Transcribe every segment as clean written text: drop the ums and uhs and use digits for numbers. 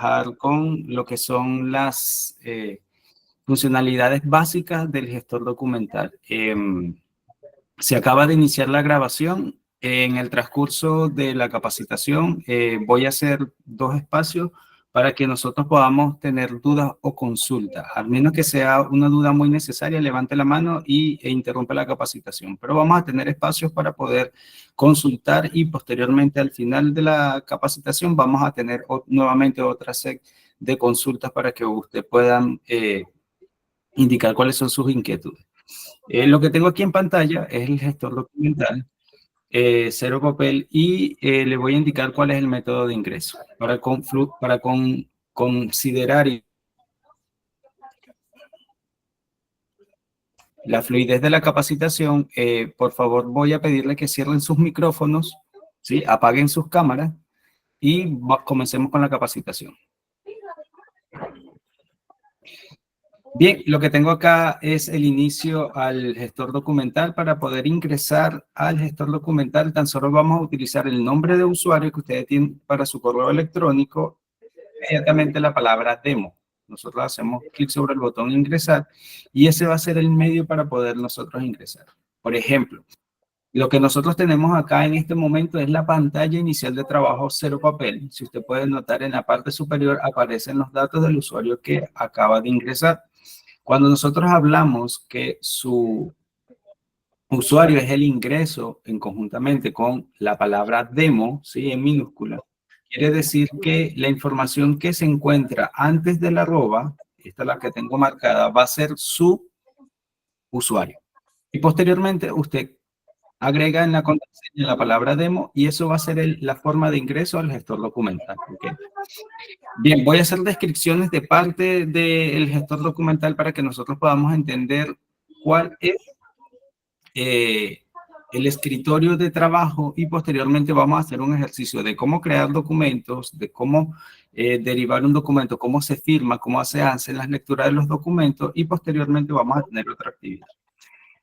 trabajar con lo que son las funcionalidades básicas del gestor documental. Se acaba de iniciar la grabación. En el transcurso de la capacitación voy a hacer 2 espacios para que nosotros podamos tener dudas o consultas. Al menos que sea una duda muy necesaria, levante la mano e interrumpe la capacitación. Pero vamos a tener espacios para poder consultar y posteriormente al final de la capacitación vamos a tener nuevamente otra set de consultas para que ustedes puedan indicar cuáles son sus inquietudes. Lo que tengo aquí en pantalla es el gestor documental, cero papel, y le voy a indicar cuál es el método de ingreso. Para considerar la fluidez de la capacitación, por favor voy a pedirle que cierren sus micrófonos, ¿sí? Apaguen sus cámaras y comencemos con la capacitación. Bien, lo que tengo acá es el inicio al gestor documental. Para poder ingresar al gestor documental, tan solo vamos a utilizar el nombre de usuario que ustedes tienen para su correo electrónico, inmediatamente la palabra demo. Nosotros hacemos clic sobre el botón ingresar y ese va a ser el medio para poder nosotros ingresar. Por ejemplo, lo que nosotros tenemos acá en este momento es la pantalla inicial de trabajo cero papel. Si usted puede notar, en la parte superior aparecen los datos del usuario que acaba de ingresar. Cuando nosotros hablamos que su usuario es el ingreso en conjuntamente con la palabra demo, ¿sí? En minúscula, quiere decir que la información que se encuentra antes de la arroba, esta es la que tengo marcada, va a ser su usuario. Y posteriormente usted agrega en la contraseña la palabra demo y eso va a ser la forma de ingreso al gestor documental. ¿Okay? Bien, voy a hacer descripciones de parte del gestor documental para que nosotros podamos entender cuál es el escritorio de trabajo y posteriormente vamos a hacer un ejercicio de cómo crear documentos, de cómo derivar un documento, cómo se firma, cómo se hacen las lecturas de los documentos y posteriormente vamos a tener otra actividad.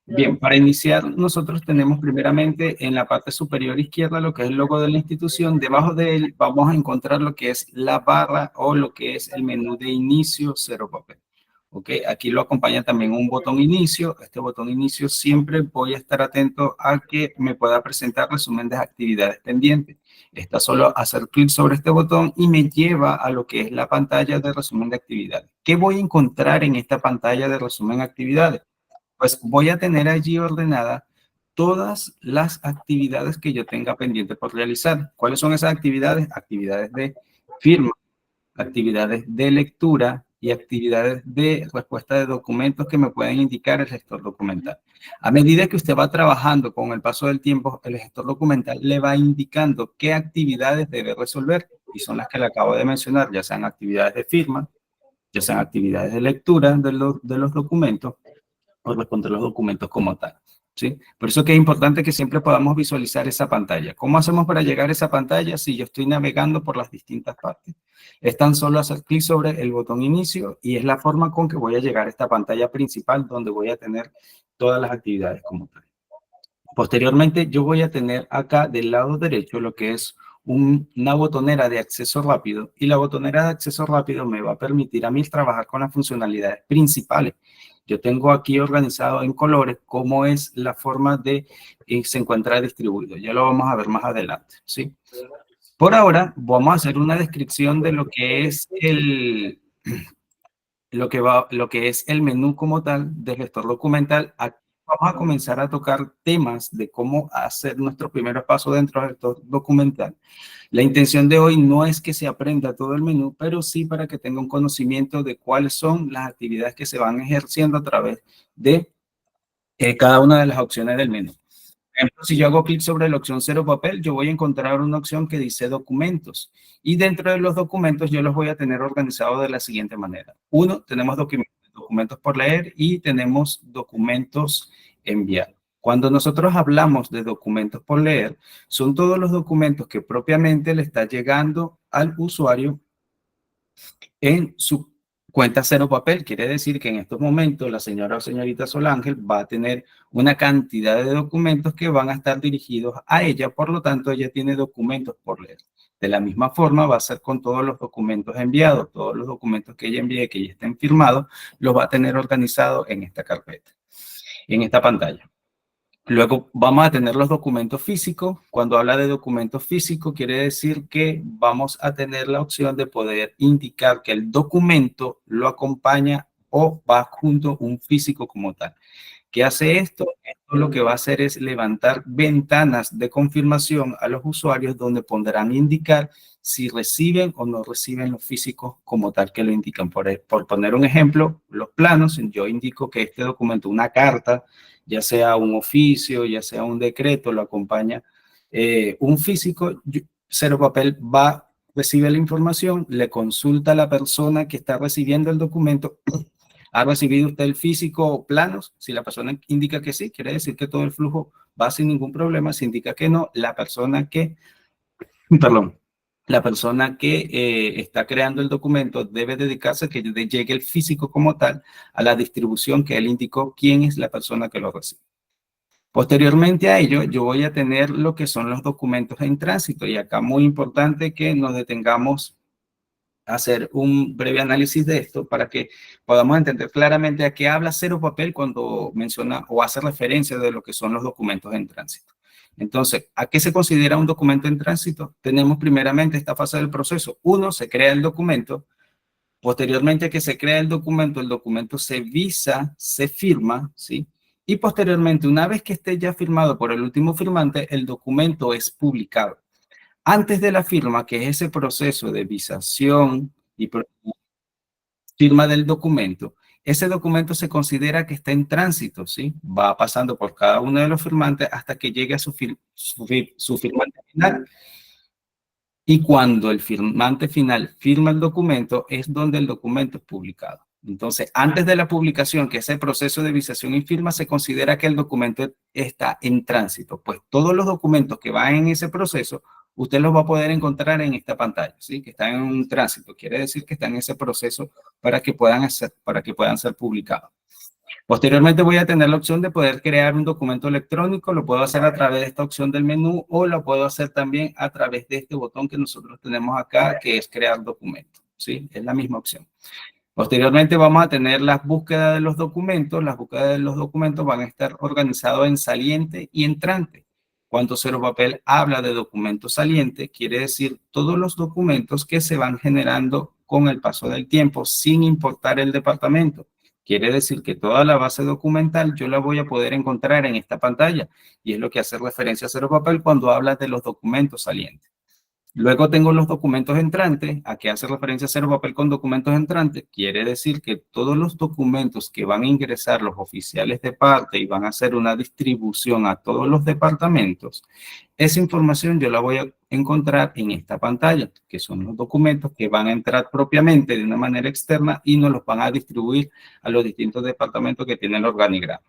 Bien, para iniciar nosotros tenemos primeramente en la parte superior izquierda lo que es el logo de la institución. Debajo de él vamos a encontrar lo que es la barra o lo que es el menú de inicio cero papel. Ok, aquí lo acompaña también un botón inicio. Este botón inicio siempre voy a estar atento a que me pueda presentar resumen de actividades pendientes. Está solo hacer clic sobre este botón y me lleva a lo que es la pantalla de resumen de actividades. ¿Qué voy a encontrar en esta pantalla de resumen de actividades? Pues voy a tener allí ordenada todas las actividades que yo tenga pendiente por realizar. ¿Cuáles son esas actividades? Actividades de firma, actividades de lectura y actividades de respuesta de documentos que me pueden indicar el gestor documental. A medida que usted va trabajando con el paso del tiempo, el gestor documental le va indicando qué actividades debe resolver y son las que le acabo de mencionar, ya sean actividades de firma, ya sean actividades de lectura de los documentos o responder los documentos como tal, ¿sí? Por eso que es importante que siempre podamos visualizar esa pantalla. ¿Cómo hacemos para llegar a esa pantalla si yo estoy navegando por las distintas partes? Es tan solo hacer clic sobre el botón inicio y es la forma con que voy a llegar a esta pantalla principal donde voy a tener todas las actividades como tal. Posteriormente, yo voy a tener acá del lado derecho lo que es una botonera de acceso rápido y la botonera de acceso rápido me va a permitir a mí trabajar con las funcionalidades principales. Yo tengo aquí organizado en colores cómo es la forma de se encuentra distribuido. Ya lo vamos a ver más adelante, ¿sí? Por ahora, vamos a hacer una descripción de lo que es lo que es el menú como tal del gestor documental. Aquí vamos a comenzar a tocar temas de cómo hacer nuestro primer paso dentro del gestor documental. La intención de hoy no es que se aprenda todo el menú, pero sí para que tenga un conocimiento de cuáles son las actividades que se van ejerciendo a través de cada una de las opciones del menú. Por ejemplo, si yo hago clic sobre la opción cero papel, yo voy a encontrar una opción que dice documentos. Y dentro de los documentos yo los voy a tener organizados de la siguiente manera. Uno, tenemos documentos por leer y tenemos documentos enviar. Cuando nosotros hablamos de documentos por leer, son todos los documentos que propiamente le está llegando al usuario en su cuenta cero papel. Quiere decir que en estos momentos la señora o señorita Solángel va a tener una cantidad de documentos que van a estar dirigidos a ella, por lo tanto ella tiene documentos por leer. De la misma forma va a ser con todos los documentos enviados, todos los documentos que ella envíe que ya estén firmados, los va a tener organizados en esta carpeta, en esta pantalla. Luego vamos a tener los documentos físicos. Cuando habla de documentos físicos, quiere decir que vamos a tener la opción de poder indicar que el documento lo acompaña o va junto a un físico como tal. ¿Qué hace esto? Esto lo que va a hacer es levantar ventanas de confirmación a los usuarios donde podrán indicar si reciben o no reciben los físicos como tal que lo indican. Por poner un ejemplo, los planos, yo indico que este documento, una carta, ya sea un oficio, ya sea un decreto, lo acompaña un físico, Cero Papel recibe la información, le consulta a la persona que está recibiendo el documento. ¿Ha recibido usted el físico o planos? Si la persona indica que sí, quiere decir que todo el flujo va sin ningún problema. Si indica que no, la persona que, perdón, la persona que está creando el documento debe dedicarse a que llegue el físico como tal a la distribución que él indicó quién es la persona que lo recibe. Posteriormente a ello, yo voy a tener lo que son los documentos en tránsito y acá muy importante que nos detengamos hacer un breve análisis de esto para que podamos entender claramente a qué habla Cero Papel cuando menciona o hace referencia de lo que son los documentos en tránsito. Entonces, ¿a qué se considera un documento en tránsito? Tenemos primeramente esta fase del proceso. Uno, se crea el documento. Posteriormente a que se crea el documento se visa, se firma, ¿sí? Y posteriormente, una vez que esté ya firmado por el último firmante, el documento es publicado. Antes de la firma, que es ese proceso de visación y firma del documento, ese documento se considera que está en tránsito, ¿sí? Va pasando por cada uno de los firmantes hasta que llegue a su firmante final. Y cuando el firmante final firma el documento, es donde el documento es publicado. Entonces, antes de la publicación, que es el proceso de visación y firma, se considera que el documento está en tránsito. Pues todos los documentos que van en ese proceso, usted los va a poder encontrar en esta pantalla, ¿sí? Que están en un tránsito. Quiere decir que están en ese proceso para que puedan ser publicados. Posteriormente voy a tener la opción de poder crear un documento electrónico, lo puedo hacer a través de esta opción del menú o lo puedo hacer también a través de este botón que nosotros tenemos acá, que es crear documento, ¿sí? Es la misma opción. Posteriormente vamos a tener las búsquedas de los documentos. Las búsquedas de los documentos van a estar organizados en saliente y entrante. Cuando Cero Papel habla de documento saliente, quiere decir todos los documentos que se van generando con el paso del tiempo, sin importar el departamento. Quiere decir que toda la base documental yo la voy a poder encontrar en esta pantalla y es lo que hace referencia a Cero Papel cuando habla de los documentos salientes. Luego tengo los documentos entrantes. ¿A qué hace referencia Cero Papel con documentos entrantes? Quiere decir que todos los documentos que van a ingresar los oficiales de parte y van a hacer una distribución a todos los departamentos, esa información yo la voy a encontrar en esta pantalla, que son los documentos que van a entrar propiamente de una manera externa y nos los van a distribuir a los distintos departamentos que tienen el organigrama.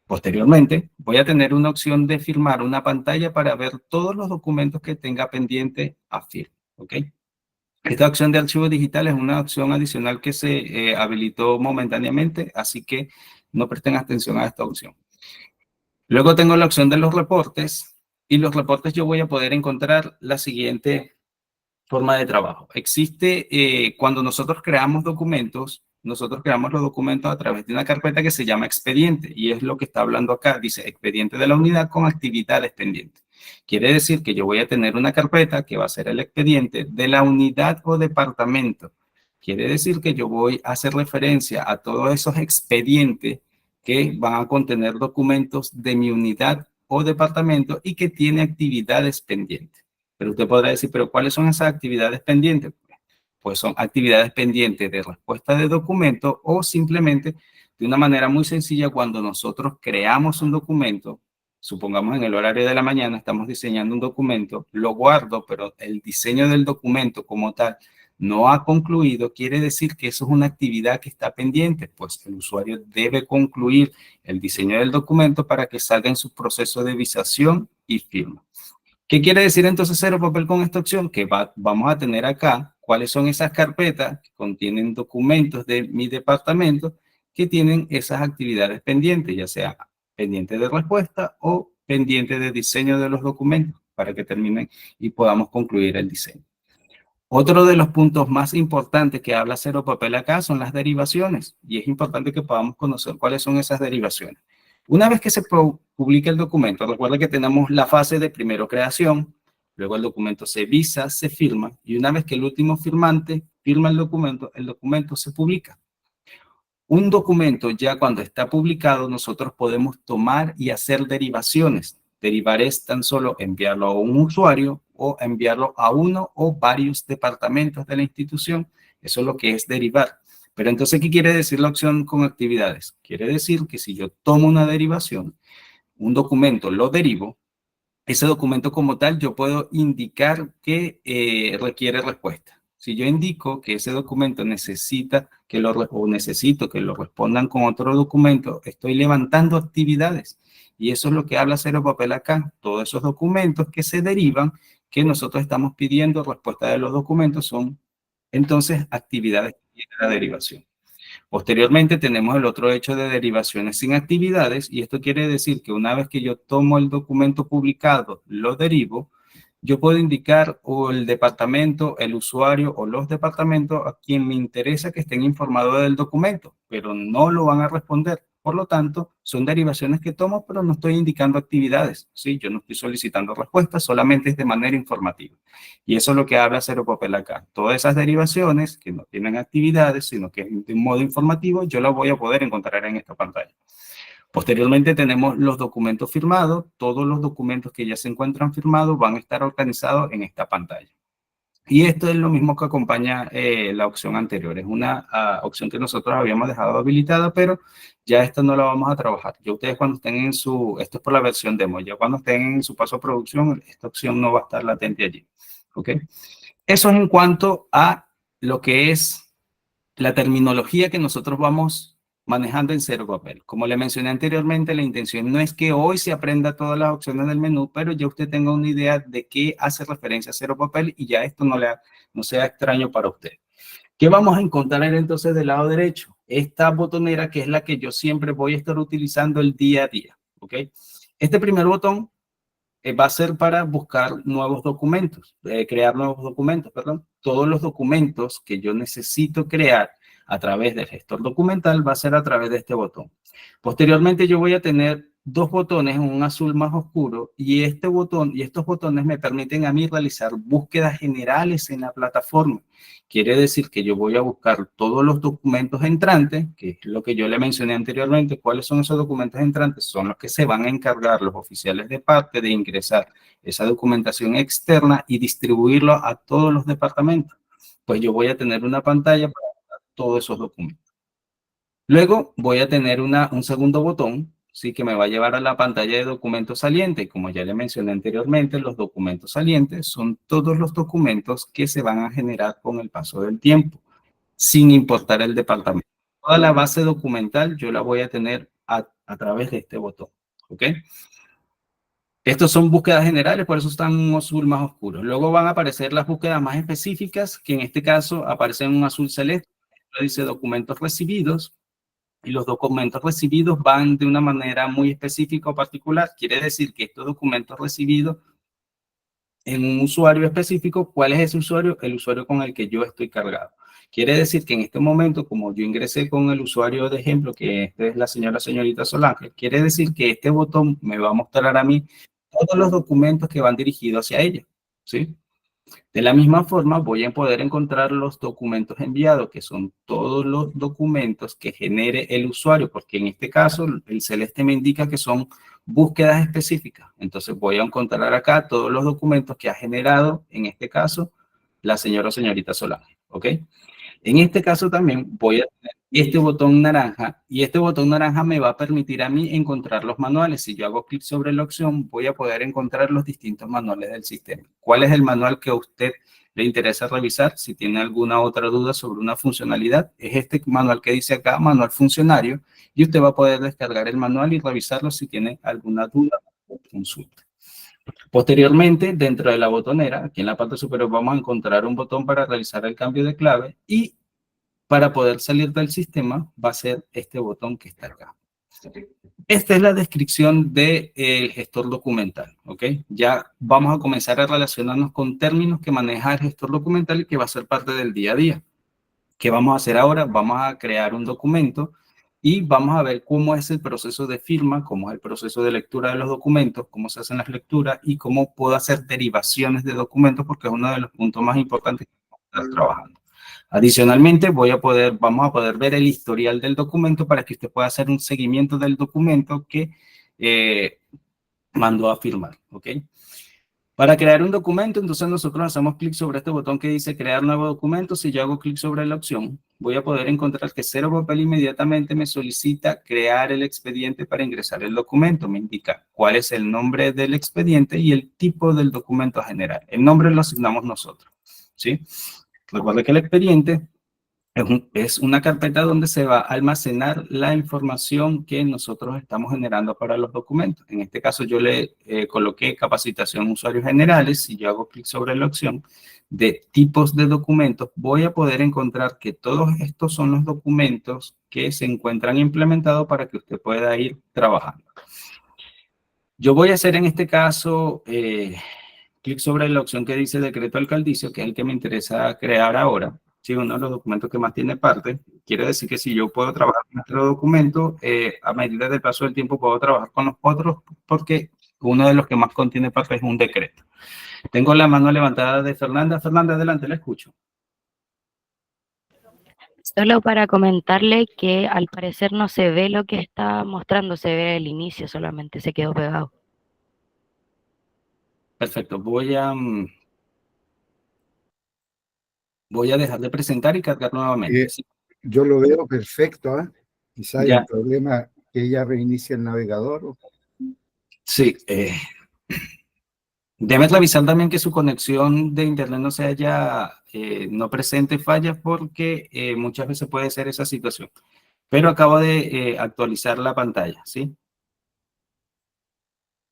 Posteriormente, voy a tener una opción de firmar una pantalla para ver todos los documentos que tenga pendiente a firmar, ¿ok? Esta opción de archivo digital es una opción adicional que se habilitó momentáneamente, así que no presten atención a esta opción. Luego tengo la opción de los reportes y los reportes yo voy a poder encontrar la siguiente forma de trabajo. Existe, cuando nosotros creamos los documentos a través de una carpeta que se llama expediente y es lo que está hablando acá. Dice expediente de la unidad con actividades pendientes. Quiere decir que yo voy a tener una carpeta que va a ser el expediente de la unidad o departamento. Quiere decir que yo voy a hacer referencia a todos esos expedientes que van a contener documentos de mi unidad o departamento y que tiene actividades pendientes. Pero usted podrá decir, ¿pero cuáles son esas actividades pendientes? Pues son actividades pendientes de respuesta de documento o simplemente de una manera muy sencilla cuando nosotros creamos un documento, supongamos en el horario de la mañana estamos diseñando un documento, lo guardo, pero el diseño del documento como tal no ha concluido, quiere decir que eso es una actividad que está pendiente, pues el usuario debe concluir el diseño del documento para que salga en su proceso de visación y firma. ¿Qué quiere decir entonces Cero Papel con esta opción? Que vamos a tener acá cuáles son esas carpetas que contienen documentos de mi departamento que tienen esas actividades pendientes, ya sea pendiente de respuesta o pendiente de diseño de los documentos. para que termine y podamos concluir el diseño. Otro de los puntos más importantes que habla Cero Papel acá son las derivaciones, y es importante que podamos conocer cuáles son esas derivaciones. Una vez que se publica el documento, recuerda que tenemos la fase de primero creación, luego el documento se visa, se firma, y una vez que el último firmante firma el documento se publica. Un documento ya cuando está publicado, nosotros podemos tomar y hacer derivaciones. Derivar es tan solo enviarlo a un usuario o enviarlo a uno o varios departamentos de la institución. Eso es lo que es derivar. Pero entonces, ¿qué quiere decir la opción con actividades? Quiere decir que si yo tomo una derivación, un documento lo derivo, ese documento como tal yo puedo indicar que requiere respuesta. Si yo indico que ese documento necesito que lo respondan con otro documento, estoy levantando actividades. Y eso es lo que habla Cero Papel acá. Todos esos documentos que se derivan, que nosotros estamos pidiendo respuesta de los documentos, son entonces actividades de la derivación. Posteriormente tenemos el otro hecho de derivaciones sin actividades, y esto quiere decir que una vez que yo tomo el documento publicado, lo derivo, yo puedo indicar o el departamento, el usuario o los departamentos a quien me interesa que estén informados del documento, pero no lo van a responder. Por lo tanto, son derivaciones que tomo, pero no estoy indicando actividades. ¿Sí? Yo no estoy solicitando respuestas, solamente es de manera informativa. Y eso es lo que habla Cero Papel acá. Todas esas derivaciones que no tienen actividades, sino que es de un modo informativo, yo las voy a poder encontrar en esta pantalla. Posteriormente tenemos los documentos firmados. Todos los documentos que ya se encuentran firmados van a estar organizados en esta pantalla. Y esto es lo mismo que acompaña la opción anterior. Es una opción que nosotros habíamos dejado habilitada, pero ya esta no la vamos a trabajar. Ya ustedes cuando estén en su, esto es por la versión demo, ya cuando estén en su paso a producción, esta opción no va a estar latente allí. ¿Ok? Eso es en cuanto a lo que es la terminología que nosotros vamos manejando en Cero Papel. Como le mencioné anteriormente, la intención no es que hoy se aprenda todas las opciones del menú, pero ya usted tenga una idea de qué hace referencia a Cero Papel y ya esto no sea extraño para usted. ¿Qué vamos a encontrar entonces del lado derecho? Esta botonera que es la que yo siempre voy a estar utilizando el día a día. ¿Ok? Este primer botón va a ser para buscar nuevos documentos, crear nuevos documentos, perdón. Todos los documentos que yo necesito crear a través del gestor documental va a ser a través de este botón. Posteriormente yo voy a tener dos botones, un azul más oscuro, y este botón y estos botones me permiten a mí realizar búsquedas generales en la plataforma. Quiere decir que yo voy a buscar todos los documentos entrantes, que es lo que yo le mencioné anteriormente. ¿Cuáles son esos documentos entrantes? Son los que se van a encargar los oficiales de parte de ingresar esa documentación externa y distribuirlo a todos los departamentos. Pues yo voy a tener una pantalla para todos esos documentos. Luego voy a tener un segundo botón, sí, que me va a llevar a la pantalla de documentos salientes. Como ya le mencioné anteriormente, los documentos salientes son todos los documentos que se van a generar con el paso del tiempo, sin importar el departamento. Toda la base documental yo la voy a tener a través de este botón, ¿ok? Estos son búsquedas generales, por eso están en un azul más oscuro. Luego van a aparecer las búsquedas más específicas, que en este caso aparecen en un azul celeste. Dice documentos recibidos. Y los documentos recibidos van de una manera muy específica o particular. Quiere decir que estos documentos recibidos en un usuario específico, ¿cuál es ese usuario? El usuario con el que yo estoy cargado. Quiere decir que en este momento, como yo ingresé con el usuario de ejemplo, que este es la señorita Solange, quiere decir que este botón me va a mostrar a mí todos los documentos que van dirigidos hacia ella, ¿sí? De la misma forma, voy a poder encontrar los documentos enviados, que son todos los documentos que genere el usuario, porque en este caso el celeste me indica que son búsquedas específicas. Entonces voy a encontrar acá todos los documentos que ha generado, en este caso, la señora o señorita Solange. ¿Ok? En este caso también voy a tener este botón naranja, y este botón naranja me va a permitir a mí encontrar los manuales. Si yo hago clic sobre la opción, voy a poder encontrar los distintos manuales del sistema. ¿Cuál es el manual que a usted le interesa revisar? Si tiene alguna otra duda sobre una funcionalidad, es este manual que dice acá, manual funcionario, y usted va a poder descargar el manual y revisarlo si tiene alguna duda o consulta. Posteriormente, dentro de la botonera, aquí en la parte superior, vamos a encontrar un botón para realizar el cambio de clave, y para poder salir del sistema va a ser este botón que está acá. Esta es la descripción del gestor documental, ¿ok? Ya vamos a comenzar a relacionarnos con términos que maneja el gestor documental y que va a ser parte del día a día. ¿Qué vamos a hacer ahora? Vamos a crear un documento y vamos a ver cómo es el proceso de firma, cómo es el proceso de lectura de los documentos, cómo se hacen las lecturas y cómo puedo hacer derivaciones de documentos, porque es uno de los puntos más importantes que vamos a estar trabajando. Adicionalmente, vamos a poder ver el historial del documento para que usted pueda hacer un seguimiento del documento que mandó a firmar, ¿ok? Para crear un documento, entonces nosotros hacemos clic sobre este botón que dice crear nuevo documento. Si yo hago clic sobre la opción, voy a poder encontrar que Cero Papel inmediatamente me solicita crear el expediente para ingresar el documento. Me indica cuál es el nombre del expediente y el tipo del documento a generar. El nombre lo asignamos nosotros, ¿sí? Recuerda que el expediente es una carpeta donde se va a almacenar la información que nosotros estamos generando para los documentos. En este caso yo le coloqué capacitación usuarios generales. Si yo hago clic sobre la opción de tipos de documentos, voy a poder encontrar que todos estos son los documentos que se encuentran implementados para que usted pueda ir trabajando. Yo voy a hacer en este caso clic sobre la opción que dice decreto alcaldicio, que es el que me interesa crear ahora. Sí, uno de los documentos que más tiene parte. Quiere decir que si yo puedo trabajar con otro documento, a medida del paso del tiempo puedo trabajar con los otros, porque uno de los que más contiene parte es un decreto. Tengo la mano levantada de Fernanda. Fernanda, adelante, la escucho. Solo para comentarle que al parecer no se ve lo que está mostrando, se ve el inicio solamente, se quedó pegado. Perfecto, voy a dejar de presentar y cargar nuevamente. ¿Sí? Yo lo veo perfecto, ¿eh? Quizá hay Ya. un problema que ella reinicie el navegador. Sí, debe revisar también que su conexión de internet no se haya, no presente fallas, porque muchas veces puede ser esa situación. Pero acabo de actualizar la pantalla, ¿sí?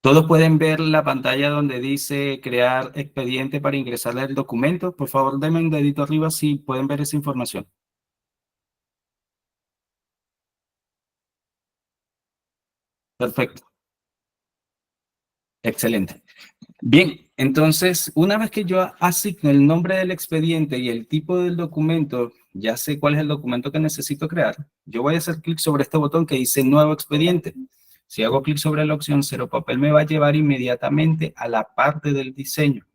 Todos pueden ver la pantalla donde dice crear expediente para ingresar el documento. Por favor, denme un dedito arriba si pueden ver esa información. Perfecto. Excelente. Bien, entonces, una vez que yo asigno el nombre del expediente y el tipo del documento, ya sé cuál es el documento que necesito crear, yo voy a hacer clic sobre este botón que dice nuevo expediente. Si hago clic sobre la opción Cero Papel, me va a llevar inmediatamente a la parte del diseño.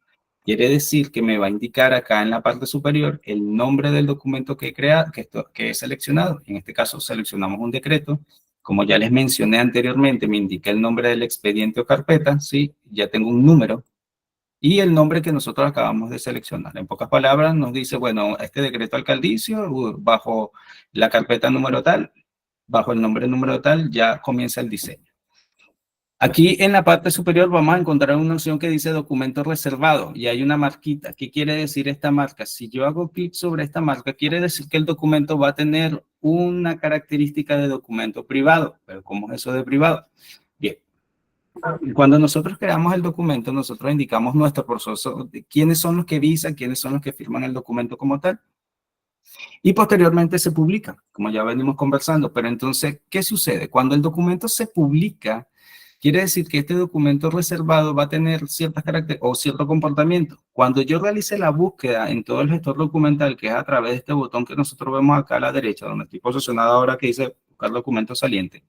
Quiere decir que me va a indicar acá en la parte superior el nombre del documento que he seleccionado. En este caso, seleccionamos un decreto. Como ya les mencioné anteriormente, me indica el nombre del expediente o carpeta, ¿sí? Ya tengo un número y el nombre que nosotros acabamos de seleccionar. En pocas palabras, nos dice, bueno, este decreto alcaldicio, bajo la carpeta número tal, bajo el nombre número tal, ya comienza el diseño. Aquí en la parte superior vamos a encontrar una opción que dice documento reservado y hay una marquita. ¿Qué quiere decir esta marca? Si yo hago clic sobre esta marca, quiere decir que el documento va a tener una característica de documento privado. ¿Pero cómo es eso de privado? Bien. Cuando nosotros creamos el documento, nosotros indicamos nuestro proceso de quiénes son los que visan, quiénes son los que firman el documento como tal. Y posteriormente se publica, como ya venimos conversando. Pero entonces, ¿qué sucede? Cuando el documento se publica, quiere decir que este documento reservado va a tener ciertas características o cierto comportamiento. Cuando yo realice la búsqueda en todo el gestor documental, que es a través de este botón que nosotros vemos acá a la derecha, donde estoy posicionado ahora que dice buscar documento saliente,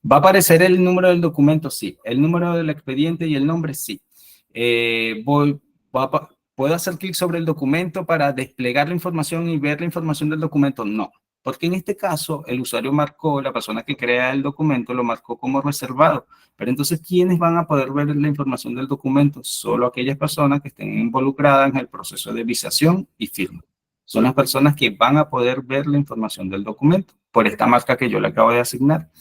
¿va a aparecer el número del documento? Sí. ¿El número del expediente y el nombre? Sí. ¿Puedo hacer clic sobre el documento para desplegar la información y ver la información del documento? No. Porque en este caso, el usuario marcó, la persona que crea el documento lo marcó como reservado. Pero entonces, ¿quiénes van a poder ver la información del documento? Solo aquellas personas que estén involucradas en el proceso de visación y firma. Son las personas que van a poder ver la información del documento por esta marca que yo le acabo de asignar.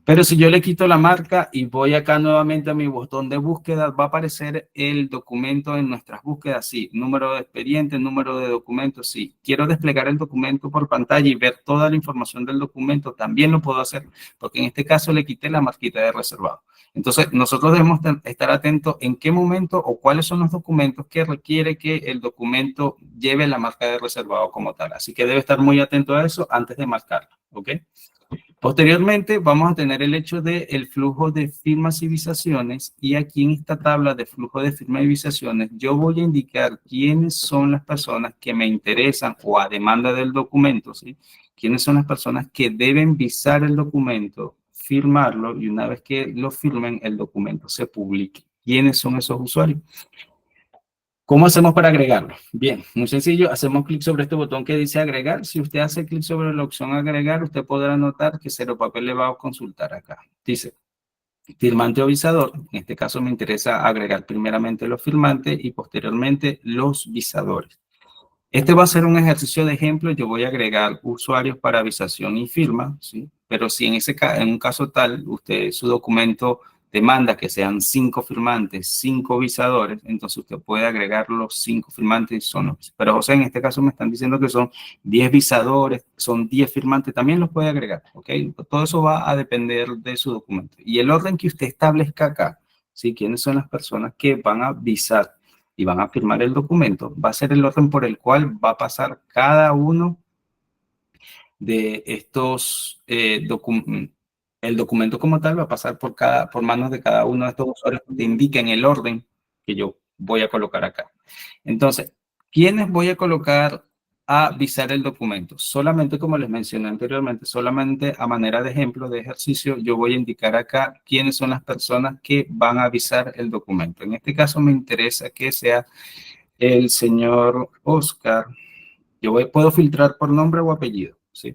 Pero si yo le quito la marca y voy acá nuevamente a mi botón de búsqueda, va a aparecer el documento en nuestras búsquedas, sí. Número de expediente, número de documento, sí. Quiero desplegar el documento por pantalla y ver toda la información del documento, también lo puedo hacer, porque en este caso le quité la marquita de reservado. Entonces, nosotros debemos estar atentos en qué momento o cuáles son los documentos que requiere que el documento lleve la marca de reservado como tal. Así que debe estar muy atento a eso antes de marcarlo, ¿ok? Posteriormente vamos a tener el hecho del flujo de firmas y visaciones, y aquí en esta tabla de flujo de firmas y visaciones yo voy a indicar quiénes son las personas que me interesan o a demanda del documento, ¿sí? Quiénes son las personas que deben visar el documento, firmarlo, y una vez que lo firmen el documento se publique. ¿Quiénes son esos usuarios? ¿Cómo hacemos para agregarlo? Bien, muy sencillo, hacemos clic sobre este botón que dice agregar. Si usted hace clic sobre la opción agregar, usted podrá notar que Cero Papel le va a consultar acá. Dice, firmante o visador. En este caso me interesa agregar primeramente los firmantes y posteriormente los visadores. Este va a ser un ejercicio de ejemplo. Yo voy a agregar usuarios para visación y firma, ¿sí? Pero si en un caso tal, su documento demanda que sean 5 firmantes, 5 visadores, entonces usted puede agregar los 5 firmantes. Pero, José, en este caso me están diciendo que son 10 visadores, son 10 firmantes, también los puede agregar, ¿ok? Todo eso va a depender de su documento. Y el orden que usted establezca acá, ¿sí? ¿Quiénes son las personas que van a visar y van a firmar el documento? Va a ser el orden por el cual va a pasar cada uno de estos documentos. El documento como tal va a pasar por manos de cada uno de estos usuarios que te indiquen el orden que yo voy a colocar acá. Entonces, ¿quiénes voy a colocar a visar el documento? Solamente, como les mencioné anteriormente, solamente a manera de ejemplo, de ejercicio, yo voy a indicar acá quiénes son las personas que van a visar el documento. En este caso me interesa que sea el señor Oscar. Puedo filtrar por nombre o apellido, ¿sí?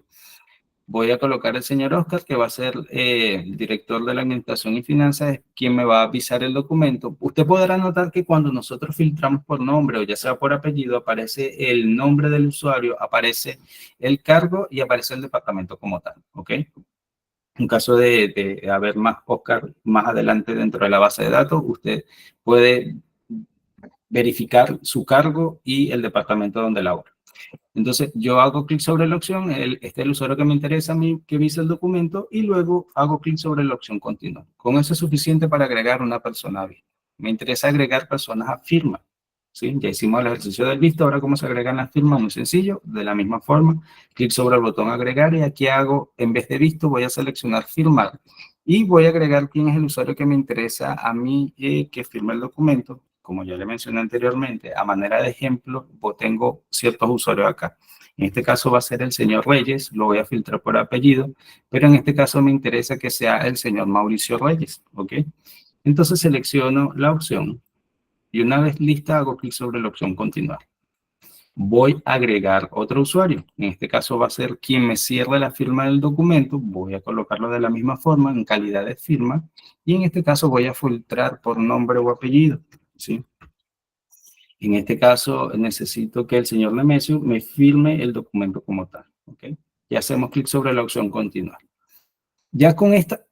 Voy a colocar el señor Oscar, que va a ser el director de la Administración y Finanzas, quien me va a avisar el documento. Usted podrá notar que cuando nosotros filtramos por nombre o ya sea por apellido, aparece el nombre del usuario, aparece el cargo y aparece el departamento como tal, ¿ok? En caso de haber más Oscar más adelante dentro de la base de datos, usted puede verificar su cargo y el departamento donde labora. Entonces, yo hago clic sobre la opción, este es el usuario que me interesa a mí, que vise el documento, y luego hago clic sobre la opción continuar. Con eso es suficiente para agregar una persona. Me interesa agregar personas a firma, ¿sí? Ya hicimos el ejercicio del visto, ahora cómo se agregan las firmas, muy sencillo. De la misma forma, clic sobre el botón agregar, y aquí hago, en vez de visto, voy a seleccionar firmar. Y voy a agregar quién es el usuario que me interesa a mí que firme el documento. Como ya le mencioné anteriormente, a manera de ejemplo, tengo ciertos usuarios acá. En este caso va a ser el señor Reyes, lo voy a filtrar por apellido, pero en este caso me interesa que sea el señor Mauricio Reyes, ¿ok? Entonces selecciono la opción y una vez lista hago clic sobre la opción continuar. Voy a agregar otro usuario. En este caso va a ser quien me cierre la firma del documento. Voy a colocarlo de la misma forma en calidad de firma y en este caso voy a filtrar por nombre o apellido, ¿sí? En este caso, necesito que el señor Nemesio me firme el documento como tal, ¿ok? Y hacemos clic sobre la opción continuar. Ya con estas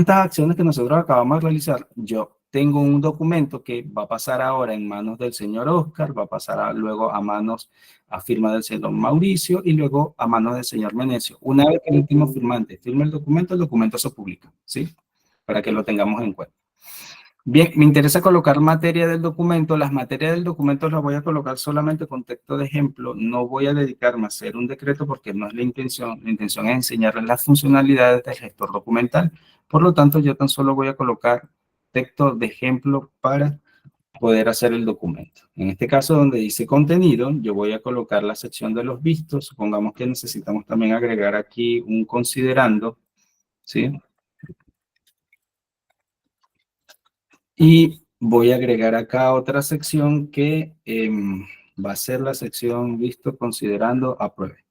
acciones que nosotros acabamos de realizar, yo tengo un documento que va a pasar ahora en manos del señor Oscar, va a pasar luego a firma del señor Mauricio y luego a manos del señor Menecio. Una vez que el último firmante firme el documento se publica, ¿sí? Para que lo tengamos en cuenta. Bien, me interesa colocar materia del documento. Las materias del documento las voy a colocar solamente con texto de ejemplo. No voy a dedicarme a hacer un decreto porque no es la intención. La intención es enseñarles las funcionalidades del gestor documental. Por lo tanto, yo tan solo voy a colocar texto de ejemplo para poder hacer el documento. En este caso, donde dice contenido, yo voy a colocar la sección de los vistos. Supongamos que necesitamos también agregar aquí un considerando, ¿sí? Y voy a agregar acá otra sección que va a ser la sección visto considerando apruebe.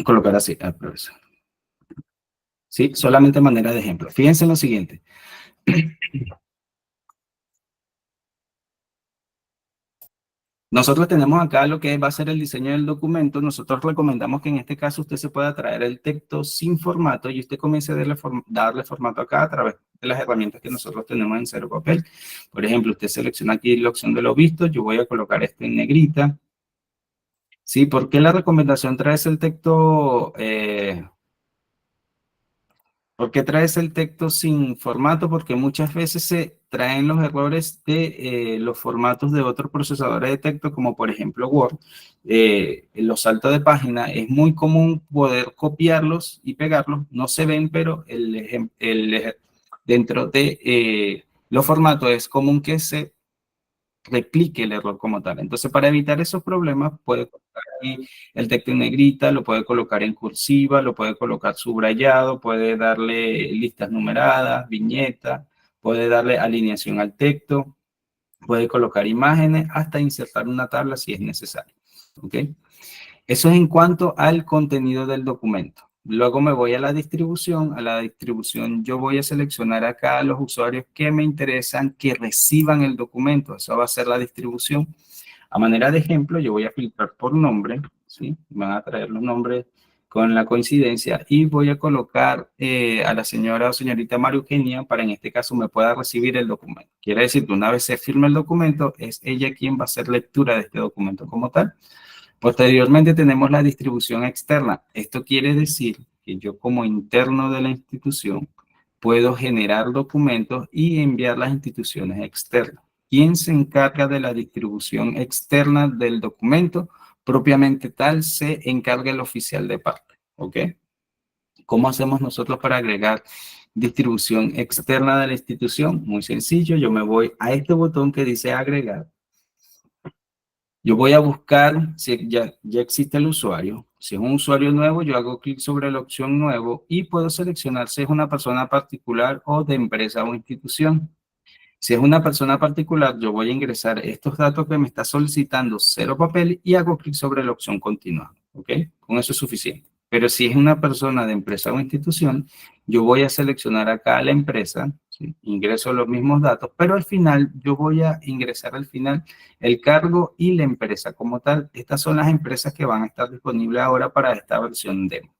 Colocar así, apruebe. Sí, solamente manera de ejemplo. Fíjense en lo siguiente. Nosotros tenemos acá lo que va a ser el diseño del documento. Nosotros recomendamos que en este caso usted se pueda traer el texto sin formato y usted comience a darle formato acá a través de las herramientas que nosotros tenemos en Cero Papel. Por ejemplo, usted selecciona aquí la opción de los vistos. Yo voy a colocar esto en negrita. Sí, ¿por qué la recomendación trae el texto ¿Por qué traes el texto sin formato? Porque muchas veces se traen los errores de los formatos de otros procesadores de texto, como por ejemplo Word. Los saltos de página es muy común poder copiarlos y pegarlos. No se ven, pero dentro de los formatos es común que se replique el error como tal. Entonces, para evitar esos problemas, puede colocar aquí el texto en negrita, lo puede colocar en cursiva, lo puede colocar subrayado, puede darle listas numeradas, viñetas, puede darle alineación al texto, puede colocar imágenes, hasta insertar una tabla si es necesario. ¿Ok? Eso es en cuanto al contenido del documento. Luego me voy a la distribución. A la distribución yo voy a seleccionar acá a los usuarios que me interesan que reciban el documento. Eso va a ser la distribución. A manera de ejemplo, yo voy a filtrar por nombre, ¿sí? Van a traer los nombres con la coincidencia y voy a colocar a la señora o señorita María Eugenia para en este caso me pueda recibir el documento. Quiere decir que una vez se firme el documento, es ella quien va a hacer lectura de este documento como tal. Posteriormente tenemos la distribución externa. Esto quiere decir que yo como interno de la institución puedo generar documentos y enviar a las instituciones externas. ¿Quién se encarga de la distribución externa del documento? Propiamente tal se encarga el oficial de parte. ¿Ok? ¿Cómo hacemos nosotros para agregar distribución externa de la institución? Muy sencillo, yo me voy a este botón que dice agregar. Yo voy a buscar si ya existe el usuario. Si es un usuario nuevo, yo hago clic sobre la opción nuevo y puedo seleccionar si es una persona particular o de empresa o institución. Si es una persona particular, yo voy a ingresar estos datos que me está solicitando cero papel y hago clic sobre la opción continuar. ¿Ok? Con eso es suficiente. Pero si es una persona de empresa o institución, yo voy a seleccionar acá a la empresa, ¿sí? Ingreso los mismos datos, pero al final yo voy a ingresar al final el cargo y la empresa como tal. Estas son las empresas que van a estar disponibles ahora para esta versión demo.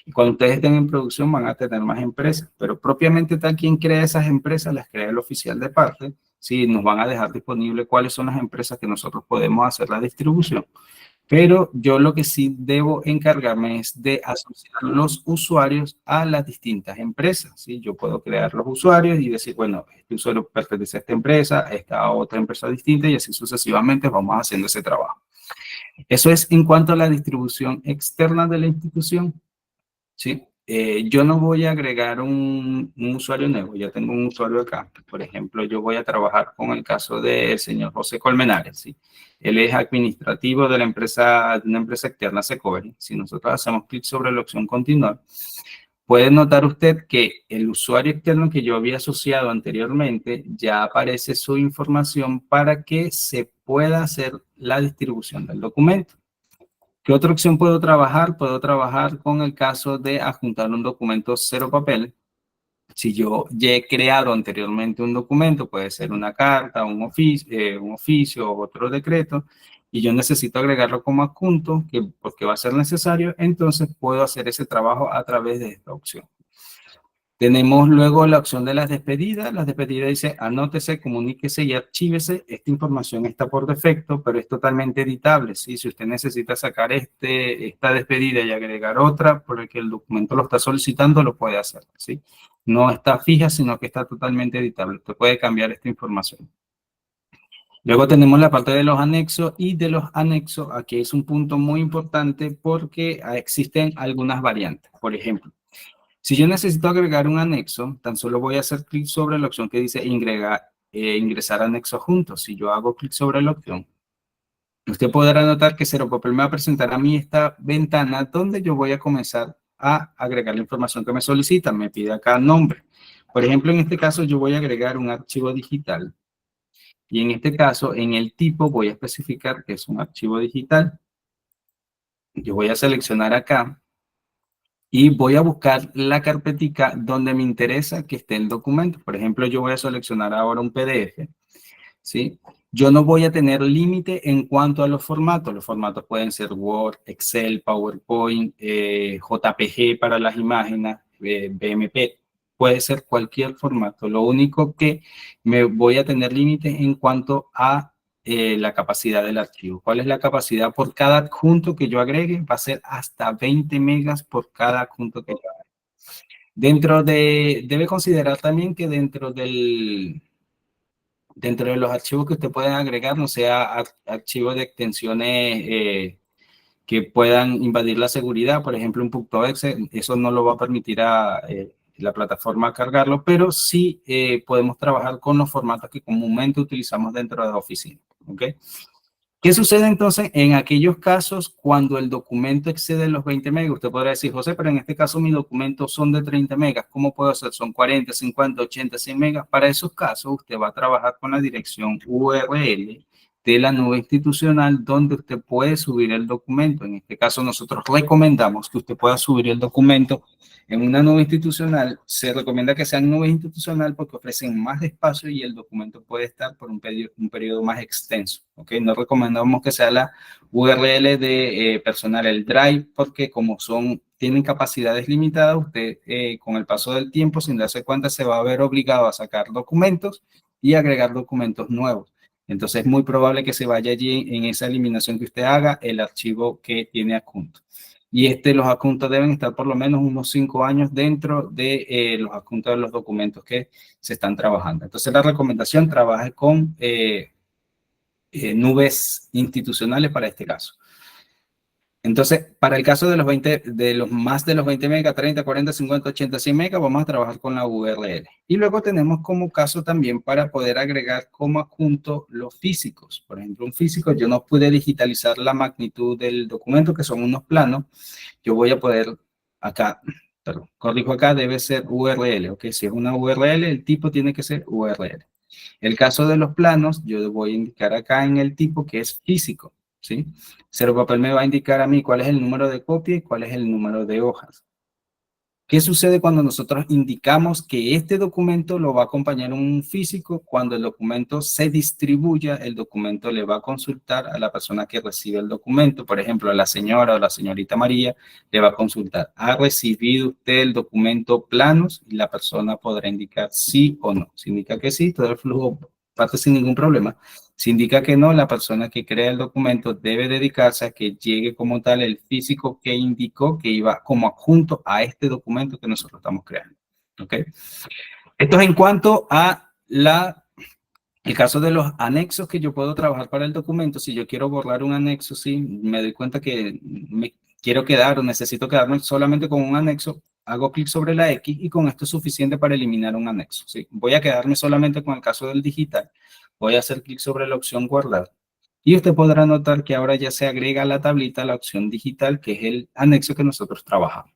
Y cuando ustedes estén en producción van a tener más empresas, pero propiamente tal quien crea esas empresas, las crea el oficial de parte, ¿sí? Nos van a dejar disponible cuáles son las empresas que nosotros podemos hacer la distribución. Pero yo lo que sí debo encargarme es de asociar los usuarios a las distintas empresas, ¿sí? Yo puedo crear los usuarios y decir, bueno, este usuario pertenece a esta empresa, a esta otra empresa distinta y así sucesivamente vamos haciendo ese trabajo. Eso es en cuanto a la distribución externa de la institución. Sí, yo no voy a agregar un usuario nuevo, ya tengo un usuario acá. Por ejemplo, yo voy a trabajar con el caso del señor José Colmenares, ¿sí? Él es administrativo de una empresa externa, Secovery. Si nosotros hacemos clic sobre la opción continuar, puede notar usted que el usuario externo que yo había asociado anteriormente, ya aparece su información para que se pueda hacer la distribución del documento. ¿Qué otra opción puedo trabajar? Puedo trabajar con el caso de adjuntar un documento cero papel. Si yo ya he creado anteriormente un documento, puede ser una carta, un oficio o otro decreto, y yo necesito agregarlo como adjunto, porque va a ser necesario, entonces puedo hacer ese trabajo a través de esta opción. Tenemos luego la opción de las despedidas. Las despedidas dice, anótese, comuníquese y archívese. Esta información está por defecto, pero es totalmente editable, ¿sí? Si usted necesita sacar esta despedida y agregar otra, porque el documento lo está solicitando, lo puede hacer, ¿sí? No está fija, sino que está totalmente editable. Usted puede cambiar esta información. Luego tenemos la parte de los anexos y de los anexos. Aquí es un punto muy importante porque existen algunas variantes. Por ejemplo, si yo necesito agregar un anexo, tan solo voy a hacer clic sobre la opción que dice ingresar anexo juntos. Si yo hago clic sobre la opción, usted podrá notar que Cero Papel me va a presentar a mí esta ventana donde yo voy a comenzar a agregar la información que me solicitan. Me pide acá nombre. Por ejemplo, en este caso yo voy a agregar un archivo digital. Y en este caso, en el tipo voy a especificar que es un archivo digital. Yo voy a seleccionar acá. Y voy a buscar la carpetica donde me interesa que esté el documento. Por ejemplo, yo voy a seleccionar ahora un PDF, ¿sí? Yo no voy a tener límite en cuanto a los formatos. Los formatos pueden ser Word, Excel, PowerPoint, JPG para las imágenes, BMP. Puede ser cualquier formato. Lo único que me voy a tener límite en cuanto a la capacidad del archivo. ¿Cuál es la capacidad por cada adjunto que yo agregue? Va a ser hasta 20 megas por cada adjunto que yo agregue. Debe considerar también que dentro de los archivos que usted puede agregar, no sea archivos de extensiones que puedan invadir la seguridad, por ejemplo, un .exe, eso no lo va a permitir a la plataforma cargarlo, pero sí podemos trabajar con los formatos que comúnmente utilizamos dentro de Oficina, ¿ok? ¿Qué sucede entonces en aquellos casos cuando el documento excede los 20 megas? Usted podrá decir, José, pero en este caso mis documentos son de 30 megas. ¿Cómo puedo hacer? Son 40, 50, 80, 100 megas. Para esos casos, usted va a trabajar con la dirección URL de la nube institucional donde usted puede subir el documento. En este caso, nosotros recomendamos que usted pueda subir el documento en una nube institucional. Se recomienda que sea en nube institucional porque ofrecen más espacio y el documento puede estar por un periodo más extenso. ¿Okay? No recomendamos que sea la URL de personal, el Drive, porque como tienen capacidades limitadas, usted con el paso del tiempo, sin darse cuenta, se va a ver obligado a sacar documentos y agregar documentos nuevos. Entonces es muy probable que se vaya allí en esa eliminación que usted haga el archivo que tiene adjunto. Y los adjuntos deben estar por lo menos unos 5 años dentro de los adjuntos de los documentos que se están trabajando. Entonces la recomendación, trabaje con nubes institucionales para este caso. Entonces, para el caso de más de los 20 megas, 30, 40, 50, 80, 100 megas, vamos a trabajar con la URL. Y luego tenemos como caso también para poder agregar como adjunto los físicos. Por ejemplo, un físico, yo no pude digitalizar la magnitud del documento, que son unos planos. Yo voy a poder acá, perdón, corrijo acá, debe ser URL, ¿ok? Si es una URL, el tipo tiene que ser URL. El caso de los planos, yo voy a indicar acá en el tipo que es físico, ¿sí? Cero Papel me va a indicar a mí cuál es el número de copia y cuál es el número de hojas. ¿Qué sucede cuando nosotros indicamos que este documento lo va a acompañar un físico? Cuando el documento se distribuya, el documento le va a consultar a la persona que recibe el documento. Por ejemplo, a la señora o la señorita María le va a consultar, ¿ha recibido usted el documento planos? Y la persona podrá indicar sí o no. Si indica que sí, todo el flujo parte sin ningún problema. Si indica que no, la persona que crea el documento debe dedicarse a que llegue como tal el físico que indicó que iba como adjunto a este documento que nosotros estamos creando. ¿Ok? Esto es en cuanto a el caso de los anexos que yo puedo trabajar para el documento. Si yo quiero borrar un anexo, sí, me doy cuenta que me quiero quedar o necesito quedarme solamente con un anexo, hago clic sobre la X y con esto es suficiente para eliminar un anexo. ¿Sí? Voy a quedarme solamente con el caso del digital. Voy a hacer clic sobre la opción guardar. Y usted podrá notar que ahora ya se agrega a la tablita la opción digital, que es el anexo que nosotros trabajamos.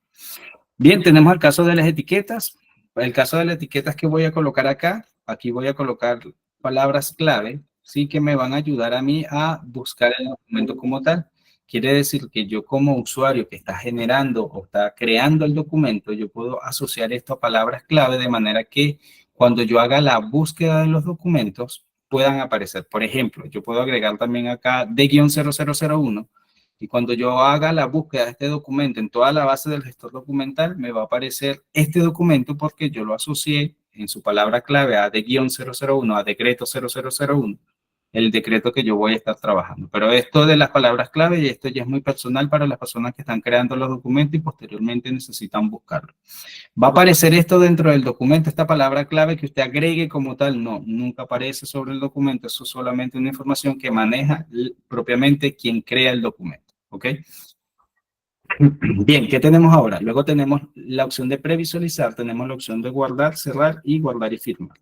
Bien, tenemos el caso de las etiquetas. El caso de las etiquetas que voy a colocar acá, aquí voy a colocar palabras clave, sí, que me van a ayudar a mí a buscar el documento como tal. Quiere decir que yo como usuario que está generando o está creando el documento, yo puedo asociar esto a palabras clave de manera que cuando yo haga la búsqueda de los documentos puedan aparecer. Por ejemplo, yo puedo agregar también acá D-0001 y cuando yo haga la búsqueda de este documento en toda la base del gestor documental, me va a aparecer este documento porque yo lo asocié en su palabra clave a D-001, a decreto 0001, el decreto que yo voy a estar trabajando. Pero esto de las palabras clave, y esto ya es muy personal para las personas que están creando los documentos y posteriormente necesitan buscarlo. ¿Va a aparecer esto dentro del documento, esta palabra clave que usted agregue como tal? No, nunca aparece sobre el documento. Eso es solamente una información que maneja propiamente quien crea el documento. ¿Ok? Bien, ¿qué tenemos ahora? Luego tenemos la opción de previsualizar, tenemos la opción de guardar, cerrar y guardar y firmar.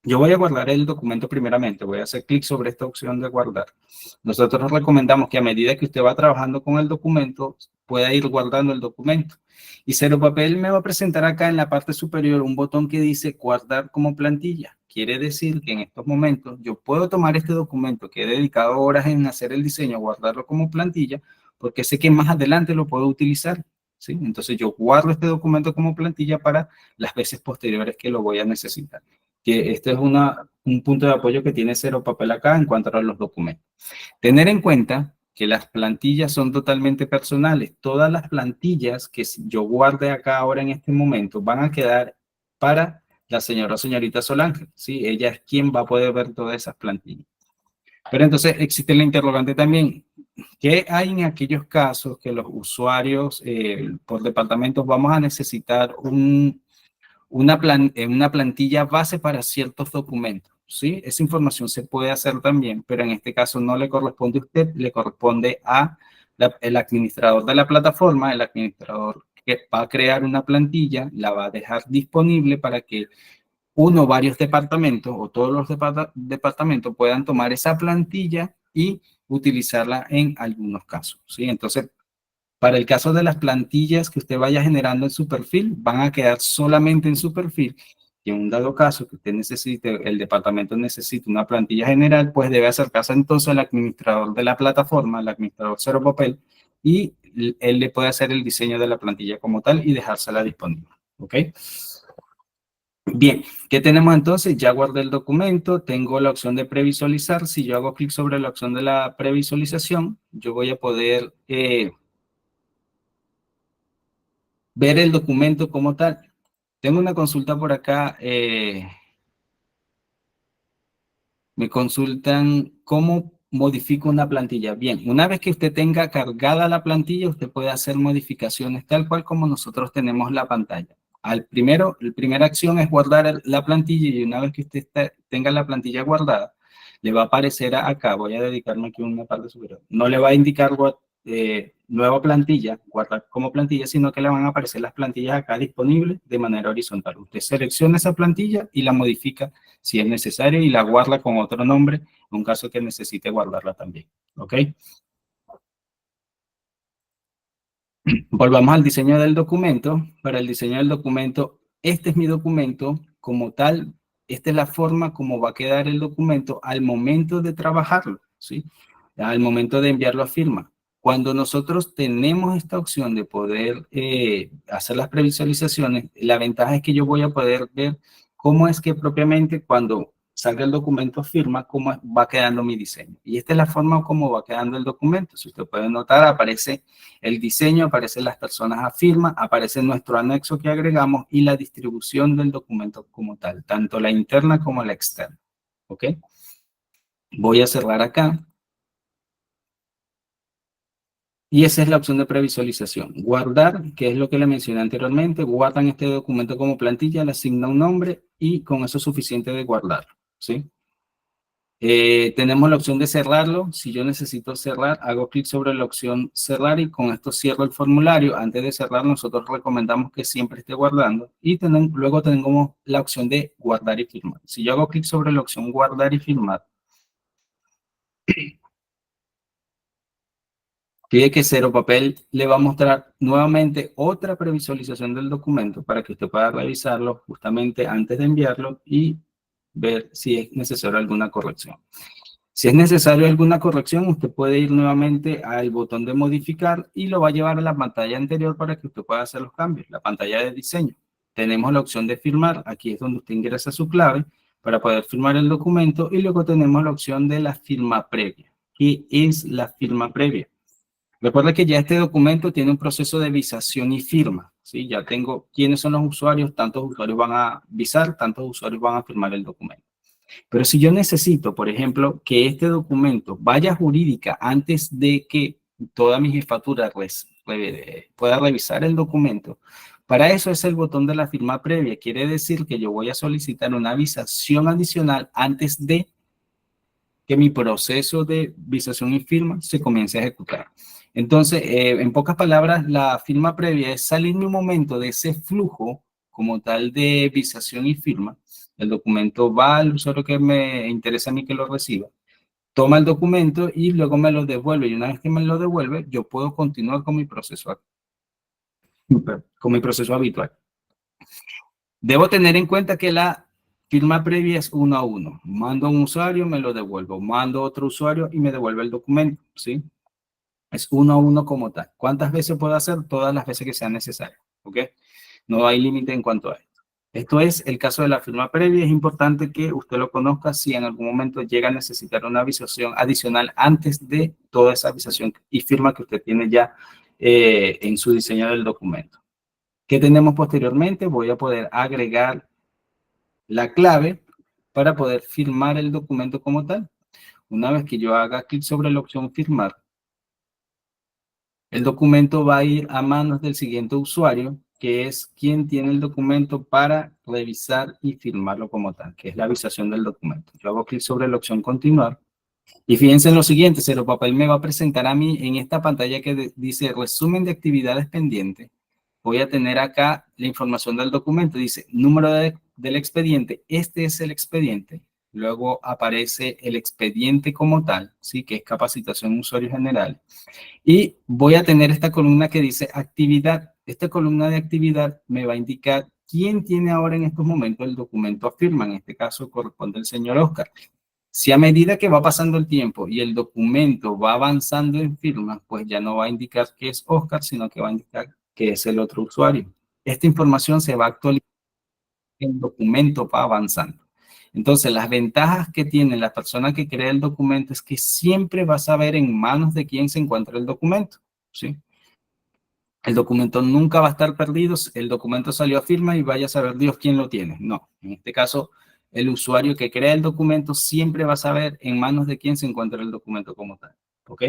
Yo voy a guardar el documento primeramente, voy a hacer clic sobre esta opción de guardar. Nosotros recomendamos que a medida que usted va trabajando con el documento, pueda ir guardando el documento. Y Cero Papel me va a presentar acá en la parte superior un botón que dice guardar como plantilla. Quiere decir que en estos momentos yo puedo tomar este documento que he dedicado horas en hacer el diseño, guardarlo como plantilla, porque sé que más adelante lo puedo utilizar. ¿Sí? Entonces yo guardo este documento como plantilla para las veces posteriores que lo voy a necesitar. Que este es un punto de apoyo que tiene Cero Papel acá en cuanto a los documentos. Tener en cuenta que las plantillas son totalmente personales. Todas las plantillas que yo guarde acá ahora en este momento van a quedar para la señora o señorita Solange. ¿Sí? Ella es quien va a poder ver todas esas plantillas. Pero entonces existe la interrogante también. ¿Qué hay en aquellos casos que los usuarios por departamentos vamos a necesitar una plantilla base para ciertos documentos? ¿Sí? Esa información se puede hacer también, pero en este caso no le corresponde a usted, le corresponde a el administrador de la plataforma, el administrador que va a crear una plantilla, la va a dejar disponible para que uno o varios departamentos o todos los departamentos puedan tomar esa plantilla y utilizarla en algunos casos, ¿sí? Entonces, para el caso de las plantillas que usted vaya generando en su perfil, van a quedar solamente en su perfil. Y en un dado caso que usted necesite, el departamento necesite una plantilla general, pues debe acercarse entonces al administrador de la plataforma, al administrador Cero Papel, y él le puede hacer el diseño de la plantilla como tal y dejársela disponible, ¿ok? Bien, ¿qué tenemos entonces? Ya guardé el documento, tengo la opción de previsualizar. Si yo hago clic sobre la opción de la previsualización, yo voy a poder ver el documento como tal. Tengo una consulta por acá. Me consultan cómo modifico una plantilla. Bien, una vez que usted tenga cargada la plantilla, usted puede hacer modificaciones tal cual como nosotros tenemos la pantalla. La primera acción es guardar la plantilla y una vez que usted tenga la plantilla guardada, le va a aparecer acá, voy a dedicarme aquí a una parte superior, no le va a indicar nueva plantilla, guardar como plantilla, sino que le van a aparecer las plantillas acá disponibles de manera horizontal. Usted selecciona esa plantilla y la modifica si es necesario y la guarda con otro nombre en un caso que necesite guardarla también. ¿Ok? Volvamos al diseño del documento. Para el diseño del documento, este es mi documento como tal. Esta es la forma como va a quedar el documento al momento de trabajarlo, ¿sí? Al momento de enviarlo a firma. Cuando nosotros tenemos esta opción de poder hacer las previsualizaciones, la ventaja es que yo voy a poder ver cómo es que propiamente cuando salga el documento a firma, cómo va quedando mi diseño. Y esta es la forma como va quedando el documento. Si usted puede notar, aparece el diseño, aparecen las personas a firma, aparece nuestro anexo que agregamos y la distribución del documento como tal, tanto la interna como la externa. ¿Ok? Voy a cerrar acá. Y esa es la opción de previsualización. Guardar, que es lo que le mencioné anteriormente, guardan este documento como plantilla, le asigna un nombre y con eso es suficiente de guardarlo, ¿sí? Tenemos la opción de cerrarlo. Si yo necesito cerrar, hago clic sobre la opción cerrar y con esto cierro el formulario. Antes de cerrar, nosotros recomendamos que siempre esté guardando y luego tenemos la opción de guardar y firmar. Si yo hago clic sobre la opción guardar y firmar, fíjate que Cero Papel le va a mostrar nuevamente otra previsualización del documento para que usted pueda revisarlo justamente antes de enviarlo y ver si es necesaria alguna corrección. Si es necesario alguna corrección, usted puede ir nuevamente al botón de modificar y lo va a llevar a la pantalla anterior para que usted pueda hacer los cambios, la pantalla de diseño. Tenemos la opción de firmar, aquí es donde usted ingresa su clave para poder firmar el documento y luego tenemos la opción de la firma previa. ¿Qué es la firma previa? Recuerda que ya este documento tiene un proceso de visación y firma, ¿sí? Ya tengo quiénes son los usuarios, tantos usuarios van a visar, tantos usuarios van a firmar el documento. Pero si yo necesito, por ejemplo, que este documento vaya jurídica antes de que toda mi jefatura pueda revisar el documento, para eso es el botón de la firma previa. Quiere decir que yo voy a solicitar una visación adicional antes de que mi proceso de visación y firma se comience a ejecutar. Entonces, en pocas palabras, la firma previa es salirme un momento de ese flujo como tal de visación y firma. El documento va al usuario que me interesa a mí que lo reciba, toma el documento y luego me lo devuelve. Y una vez que me lo devuelve, yo puedo continuar con mi proceso habitual. Debo tener en cuenta que la firma previa es 1 a 1. Mando a un usuario, me lo devuelvo. Mando a otro usuario y me devuelve el documento, ¿sí? Es 1 a 1 como tal. ¿Cuántas veces puedo hacer? Todas las veces que sean necesarias, ¿ok? No hay límite en cuanto a esto. Esto es el caso de la firma previa. Es importante que usted lo conozca si en algún momento llega a necesitar una visación adicional antes de toda esa visación y firma que usted tiene ya en su diseño del documento. ¿Qué tenemos posteriormente? Voy a poder agregar la clave para poder firmar el documento como tal. Una vez que yo haga clic sobre la opción firmar, el documento va a ir a manos del siguiente usuario, que es quien tiene el documento para revisar y firmarlo como tal, que es la avisación del documento. Yo hago clic sobre la opción continuar. Y fíjense en lo siguiente, Papel me va a presentar a mí en esta pantalla que dice resumen de actividades pendientes. Voy a tener acá la información del documento. Dice número del expediente. Este es el expediente. Luego aparece el expediente como tal, ¿sí? Que es capacitación de usuarios general. Y voy a tener esta columna que dice actividad. Esta columna de actividad me va a indicar quién tiene ahora en estos momentos el documento a firma. En este caso corresponde el señor Oscar. Si a medida que va pasando el tiempo y el documento va avanzando en firma, pues ya no va a indicar que es Oscar, sino que va a indicar que es el otro usuario. Esta información se va a actualizar, el documento va avanzando. Entonces, las ventajas que tiene la persona que crea el documento es que siempre va a saber en manos de quién se encuentra el documento, ¿sí? El documento nunca va a estar perdido, el documento salió a firma y vaya a saber Dios quién lo tiene. No, en este caso, el usuario que crea el documento siempre va a saber en manos de quién se encuentra el documento como tal, ¿ok?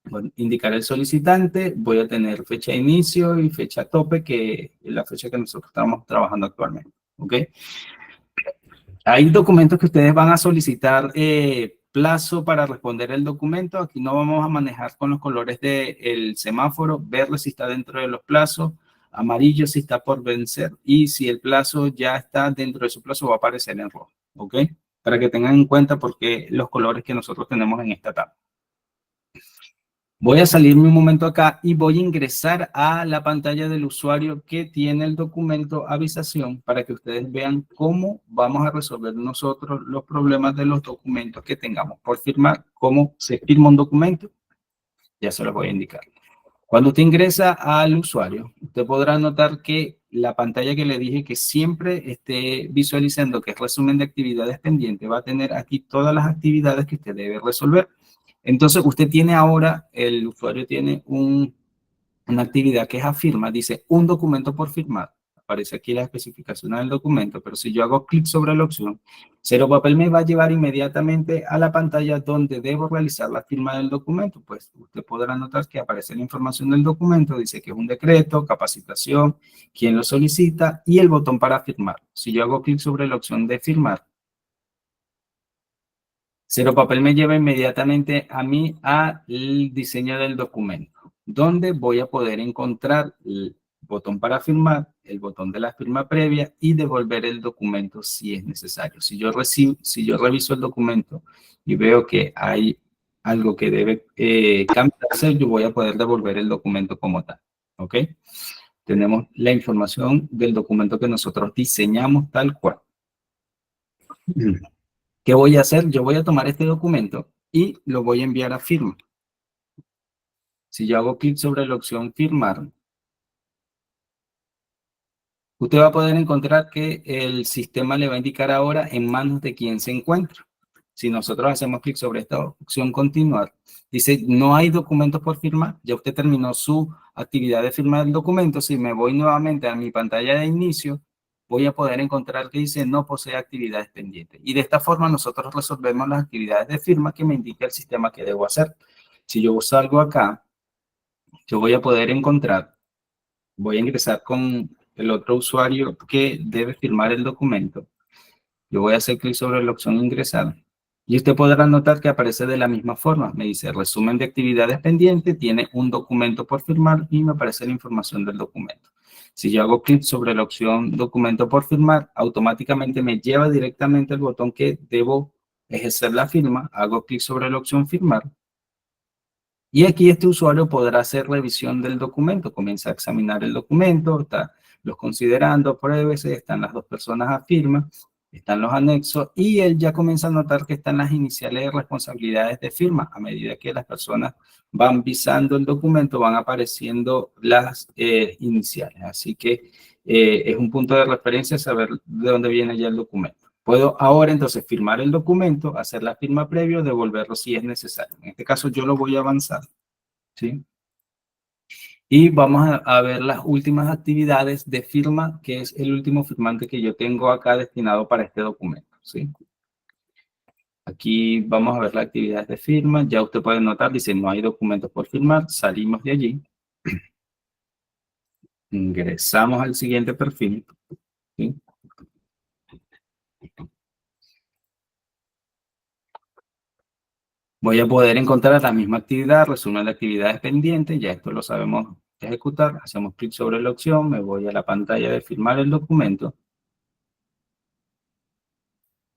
Bueno, indicar el solicitante, voy a tener fecha de inicio y fecha tope, que es la fecha que nosotros estamos trabajando actualmente, ¿ok? Hay documentos que ustedes van a solicitar plazo para responder el documento. Aquí no vamos a manejar con los colores del semáforo, verde si está dentro de los plazos, amarillo si está por vencer y si el plazo ya está dentro de su plazo va a aparecer en rojo, ¿ok? Para que tengan en cuenta porque los colores que nosotros tenemos en esta etapa. Voy a salirme un momento acá y voy a ingresar a la pantalla del usuario que tiene el documento avisación para que ustedes vean cómo vamos a resolver nosotros los problemas de los documentos que tengamos por firmar, cómo se firma un documento. Ya se los voy a indicar. Cuando usted ingresa al usuario, usted podrá notar que la pantalla que le dije que siempre esté visualizando, que es resumen de actividades pendientes, va a tener aquí todas las actividades que usted debe resolver. Entonces, usted tiene ahora, el usuario tiene una actividad que es a firma, dice un documento por firmar. Aparece aquí la especificación del documento, pero si yo hago clic sobre la opción, Cero Papel me va a llevar inmediatamente a la pantalla donde debo realizar la firma del documento. Pues usted podrá notar que aparece la información del documento, dice que es un decreto, capacitación, quién lo solicita y el botón para firmar. Si yo hago clic sobre la opción de firmar, Cero Papel me lleva inmediatamente a mí al diseño del documento, donde voy a poder encontrar el botón para firmar, el botón de la firma previa y devolver el documento si es necesario. Si yo reviso el documento y veo que hay algo que debe cambiarse, yo voy a poder devolver el documento como tal, ¿ok? Tenemos la información del documento que nosotros diseñamos tal cual. ¿Qué voy a hacer? Yo voy a tomar este documento y lo voy a enviar a firma. Si yo hago clic sobre la opción firmar, usted va a poder encontrar que el sistema le va a indicar ahora en manos de quién se encuentra. Si nosotros hacemos clic sobre esta opción continuar, dice no hay documentos por firmar. Ya usted terminó su actividad de firma del documento. Si me voy nuevamente a mi pantalla de inicio, voy a poder encontrar que dice no posee actividades pendientes. Y de esta forma nosotros resolvemos las actividades de firma que me indica el sistema que debo hacer. Si yo salgo acá, yo voy a poder encontrar, voy a ingresar con el otro usuario que debe firmar el documento. Yo voy a hacer clic sobre la opción ingresar. Y usted podrá notar que aparece de la misma forma. Me dice resumen de actividades pendientes, tiene un documento por firmar y me aparece la información del documento. Si yo hago clic sobre la opción documento por firmar, automáticamente me lleva directamente al botón que debo ejercer la firma. Hago clic sobre la opción firmar. Y aquí este usuario podrá hacer revisión del documento. Comienza a examinar el documento, está los considerando, pruébese, están las dos personas a firma, están los anexos y él ya comienza a notar que están las iniciales de responsabilidades de firma. A medida que las personas van visando el documento, van apareciendo las iniciales. Así que es un punto de referencia saber de dónde viene ya el documento. Puedo ahora entonces firmar el documento, hacer la firma previa, devolverlo si es necesario. En este caso yo lo voy a avanzar, ¿sí? Y vamos a ver las últimas actividades de firma, que es el último firmante que yo tengo acá destinado para este documento, ¿sí? Aquí vamos a ver las actividades de firma. Ya usted puede notar, dice, no hay documentos por firmar. Salimos de allí. Ingresamos al siguiente perfil. ¿Sí? Voy a poder encontrar la misma actividad, resumen de actividades pendientes. Ya esto lo sabemos ejecutar. Hacemos clic sobre la opción. Me voy a la pantalla de firmar el documento.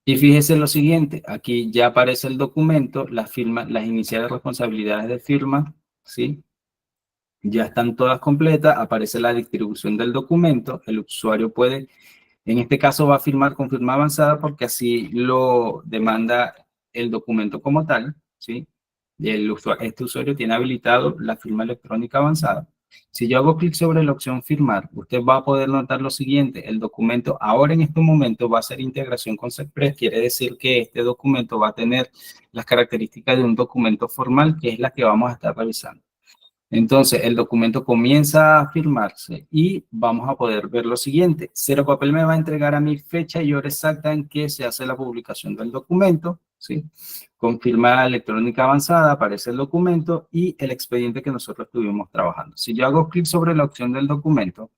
Y fíjese lo siguiente, aquí ya aparece el documento, las iniciales responsabilidades de firma, ¿sí? Ya están todas completas, aparece la distribución del documento, el usuario puede, en este caso va a firmar con firma avanzada porque así lo demanda el documento como tal, ¿sí? Y este usuario tiene habilitado la firma electrónica avanzada. Si yo hago clic sobre la opción firmar, usted va a poder notar lo siguiente, el documento ahora en este momento va a hacer integración con Sexpress, quiere decir que este documento va a tener las características de un documento formal, que es la que vamos a estar revisando. Entonces, el documento comienza a firmarse y vamos a poder ver lo siguiente. Cero Papel me va a entregar a mi fecha y hora exacta en que se hace la publicación del documento, ¿sí? Con firma electrónica avanzada aparece el documento y el expediente que nosotros estuvimos trabajando. Si yo hago clic sobre la opción del documento,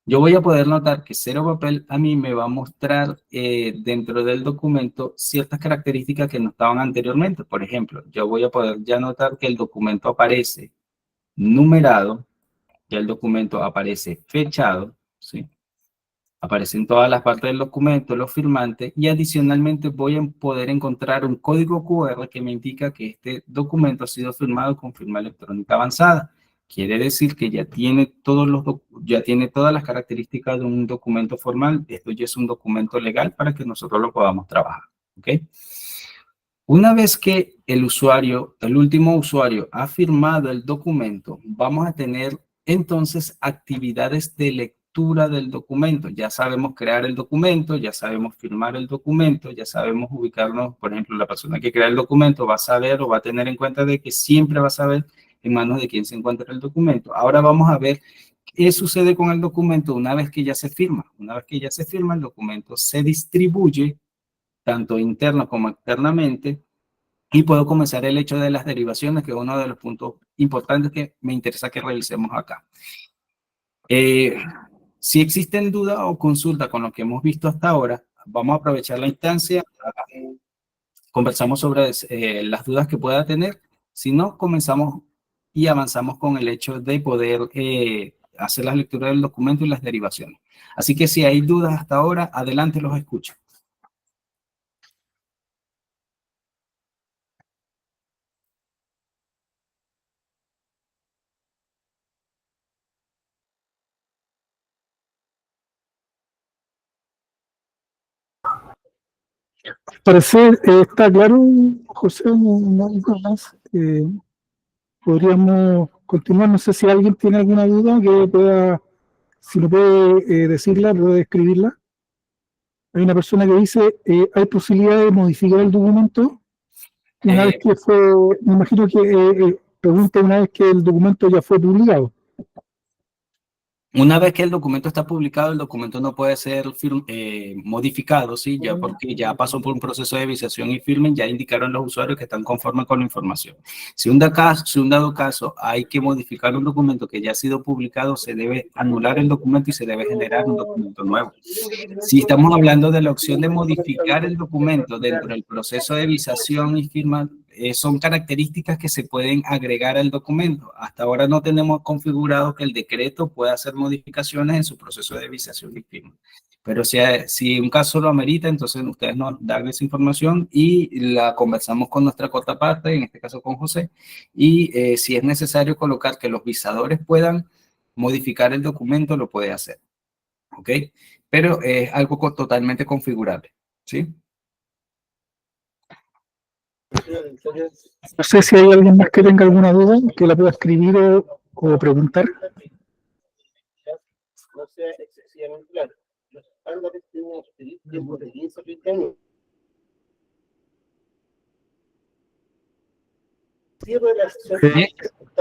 yo voy a poder notar que Cero Papel a mí me va a mostrar dentro del documento ciertas características que no estaban anteriormente. Por ejemplo, yo voy a poder ya notar que el documento aparece numerado, ya el documento aparece fechado, ¿sí? Aparecen todas las partes del documento, los firmantes, y adicionalmente voy a poder encontrar un código QR que me indica que este documento ha sido firmado con firma electrónica avanzada. Quiere decir que ya tiene todas las características de un documento formal. Esto ya es un documento legal para que nosotros lo podamos trabajar, ¿ok? Una vez que el último usuario ha firmado el documento, vamos a tener entonces actividades de lectura del documento. Ya sabemos crear el documento, ya sabemos firmar el documento, ya sabemos ubicarnos, por ejemplo, la persona que crea el documento va a saber o va a tener en cuenta de que siempre va a saber en manos de quién se encuentra el documento. Ahora vamos a ver qué sucede con el documento una vez que ya se firma. Una vez que ya se firma, el documento se distribuye tanto interno como externamente, y puedo comenzar el hecho de las derivaciones, que es uno de los puntos importantes que me interesa que revisemos acá. Si existen dudas o consultas con lo que hemos visto hasta ahora, vamos a aprovechar la instancia, conversamos sobre las dudas que pueda tener. Si no, comenzamos y avanzamos con el hecho de poder hacer la lectura del documento y las derivaciones. Así que si hay dudas hasta ahora, adelante, los escucho. Al parecer está claro, José, no hay más. Podríamos continuar. No sé si alguien tiene alguna duda que pueda, si no puede decirla, puede escribirla. Hay una persona que dice, ¿hay posibilidad de modificar el documento? Una vez que fue, me imagino que pregunta una vez que el documento ya fue publicado. Una vez que el documento está publicado, el documento no puede ser modificado, ¿sí? Ya porque ya pasó por un proceso de visualización y firmen, ya indicaron los usuarios que están conformes con la información. Si un dado caso hay que modificar un documento que ya ha sido publicado, se debe anular el documento y se debe generar un documento nuevo. Si estamos hablando de la opción de modificar el documento dentro del proceso de visación y firma, son características que se pueden agregar al documento. Hasta ahora no tenemos configurado que el decreto pueda hacer modificaciones en su proceso de visación y firma. Pero si un caso lo amerita, entonces ustedes nos dan esa información y la conversamos con nuestra contraparte, en este caso con José, y si es necesario colocar que los visadores puedan modificar el documento, lo puede hacer. ¿Ok? Pero es algo totalmente configurable, ¿sí? No sé si hay alguien más que tenga alguna duda, que la pueda escribir o preguntar. No sea excesivamente claro. Los estándares tienen que pedir tiempo de 15 o 20 años.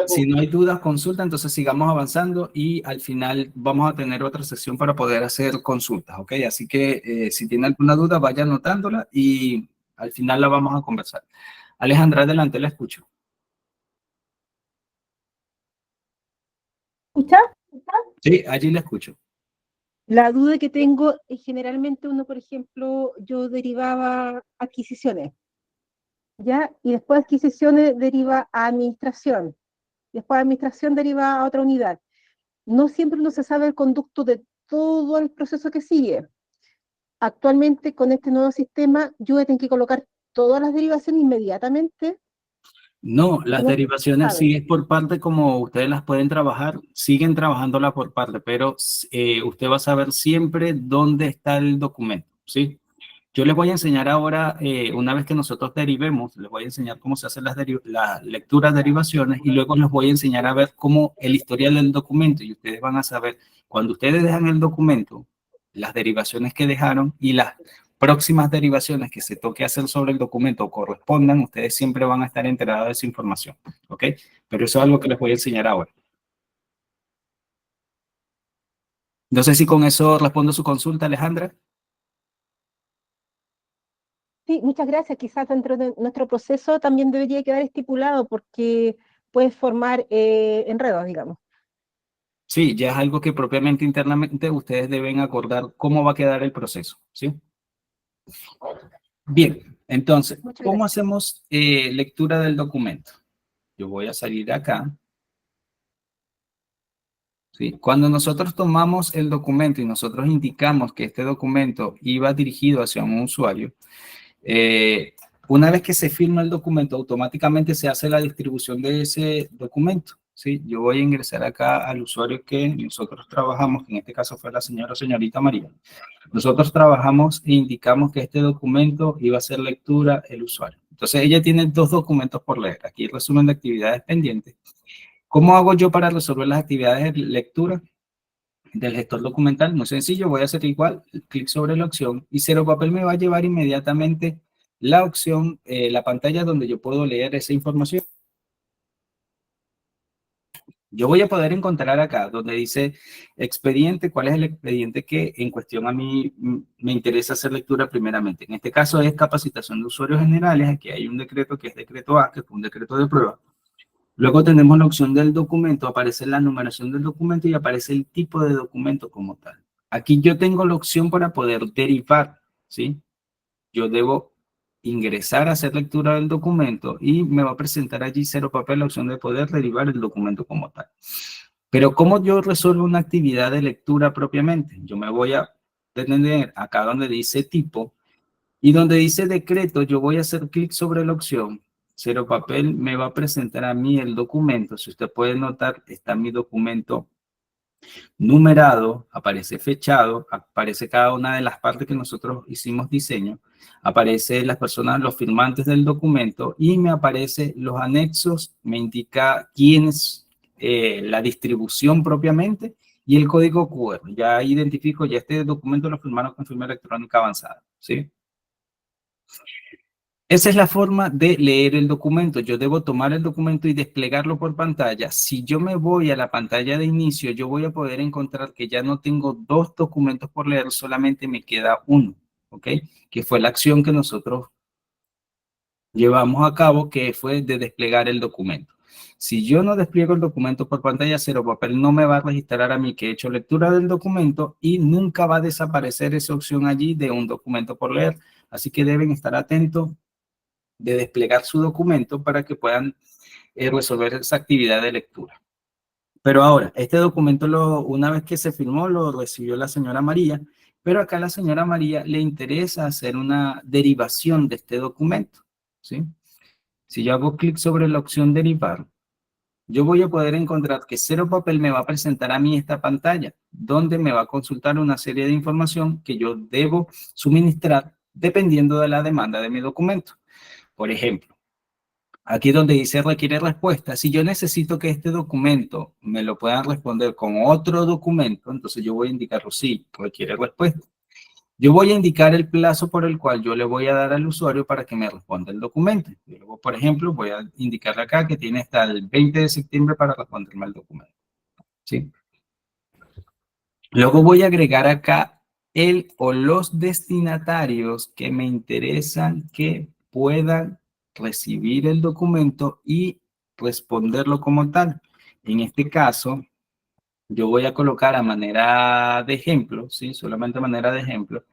Si no hay dudas, consulta, entonces sigamos avanzando y al final vamos a tener otra sesión para poder hacer consultas, ¿ok? Así que si tiene alguna duda, vaya anotándola y al final la vamos a conversar. Alejandra, adelante, la escucho. ¿Escucha? Sí, allí la escucho. La duda que tengo es generalmente uno, por ejemplo, yo derivaba adquisiciones, ¿ya? Y después de adquisiciones deriva a administración, después de administración deriva a otra unidad. No siempre uno se sabe el conducto de todo el proceso que sigue. Actualmente, con este nuevo sistema, yo voy a tener que colocar todas las derivaciones inmediatamente. No, las No se derivaciones sabe. siguen por parte como ustedes las pueden trabajar, siguen trabajándolas por parte, pero usted va a saber siempre dónde está el documento, ¿sí? Yo les voy a enseñar ahora, una vez que nosotros derivemos, les voy a enseñar cómo se hacen las lecturas, derivaciones, y luego les voy a enseñar a ver cómo el historial del documento, y ustedes van a saber, cuando ustedes dejan el documento, las derivaciones que dejaron y las próximas derivaciones que se toque hacer sobre el documento correspondan, ustedes siempre van a estar enterados de esa información, ¿ok? Pero eso es algo que les voy a enseñar ahora. No sé si con eso respondo su consulta, Alejandra. Sí, muchas gracias. Quizás dentro de nuestro proceso también debería quedar estipulado porque puede formar enredos, digamos. Sí, ya es algo que propiamente internamente ustedes deben acordar cómo va a quedar el proceso, ¿sí? Bien, entonces, Muchas ¿cómo gracias. hacemos lectura del documento? Yo voy a salir de acá. ¿Sí? Cuando nosotros tomamos el documento y nosotros indicamos que este documento iba dirigido hacia un usuario, una vez que se firma el documento, automáticamente se hace la distribución de ese documento, ¿sí? Yo voy a ingresar acá al usuario que nosotros trabajamos, que en este caso fue la señora o señorita María. Nosotros trabajamos e indicamos que este documento iba a ser lectura el usuario. Entonces, ella tiene dos documentos por leer. Aquí el resumen de actividades pendientes. ¿Cómo hago yo para resolver las actividades de lectura del gestor documental? Muy sencillo, voy a hacer igual, clic sobre la opción y Cero Papel me va a llevar inmediatamente la opción, la pantalla donde yo puedo leer esa información. Yo voy a poder encontrar acá donde dice expediente, cuál es el expediente que en cuestión a mí me interesa hacer lectura primeramente. En este caso es capacitación de usuarios generales. Aquí hay un decreto que es decreto A, que es un decreto de prueba. Luego tenemos la opción del documento, aparece la numeración del documento y aparece el tipo de documento como tal. Aquí yo tengo la opción para poder derivar, ¿sí? Yo debo ingresar a hacer lectura del documento y me va a presentar allí Cero Papel la opción de poder derivar el documento como tal. Pero ¿cómo yo resuelvo una actividad de lectura propiamente? Yo me voy a detener acá donde dice tipo y donde dice decreto, yo voy a hacer clic sobre la opción. Cero Papel me va a presentar a mí el documento. Si usted puede notar, está mi documento numerado, aparece fechado, aparece cada una de las partes que nosotros hicimos diseño, aparece las personas, los firmantes del documento y me aparece los anexos, me indica quién es la distribución propiamente y el código QR. Ya identifico, ya este documento lo firmaron con firma electrónica avanzada, ¿sí? Esa es la forma de leer el documento. Yo debo tomar el documento y desplegarlo por pantalla. Si yo me voy a la pantalla de inicio, yo voy a poder encontrar que ya no tengo dos documentos por leer, solamente me queda uno, ¿ok? Que fue la acción que nosotros llevamos a cabo, que fue de desplegar el documento. Si yo no despliego el documento por pantalla, Cero Papel no me va a registrar a mí que he hecho lectura del documento y nunca va a desaparecer esa opción allí de un documento por leer. Así que deben estar atentos de desplegar su documento para que puedan resolver esa actividad de lectura. Pero ahora, este documento, una vez que se firmó, lo recibió la señora María, pero acá a la señora María le interesa hacer una derivación de este documento, ¿sí? Si yo hago clic sobre la opción derivar, yo voy a poder encontrar que Cero Papel me va a presentar a mí esta pantalla, donde me va a consultar una serie de información que yo debo suministrar dependiendo de la demanda de mi documento. Por ejemplo, aquí donde dice requiere respuesta, si yo necesito que este documento me lo puedan responder con otro documento, entonces yo voy a indicarlo, sí, requiere respuesta. Yo voy a indicar el plazo por el cual yo le voy a dar al usuario para que me responda el documento. Yo luego, por ejemplo, voy a indicarle acá que tiene hasta el 20 de septiembre para responderme el documento, ¿sí? Luego voy a agregar acá el o los destinatarios que me interesan que puedan recibir el documento y responderlo como tal. En este caso, yo voy a colocar a manera de ejemplo, ¿sí? Solamente a manera de ejemplo,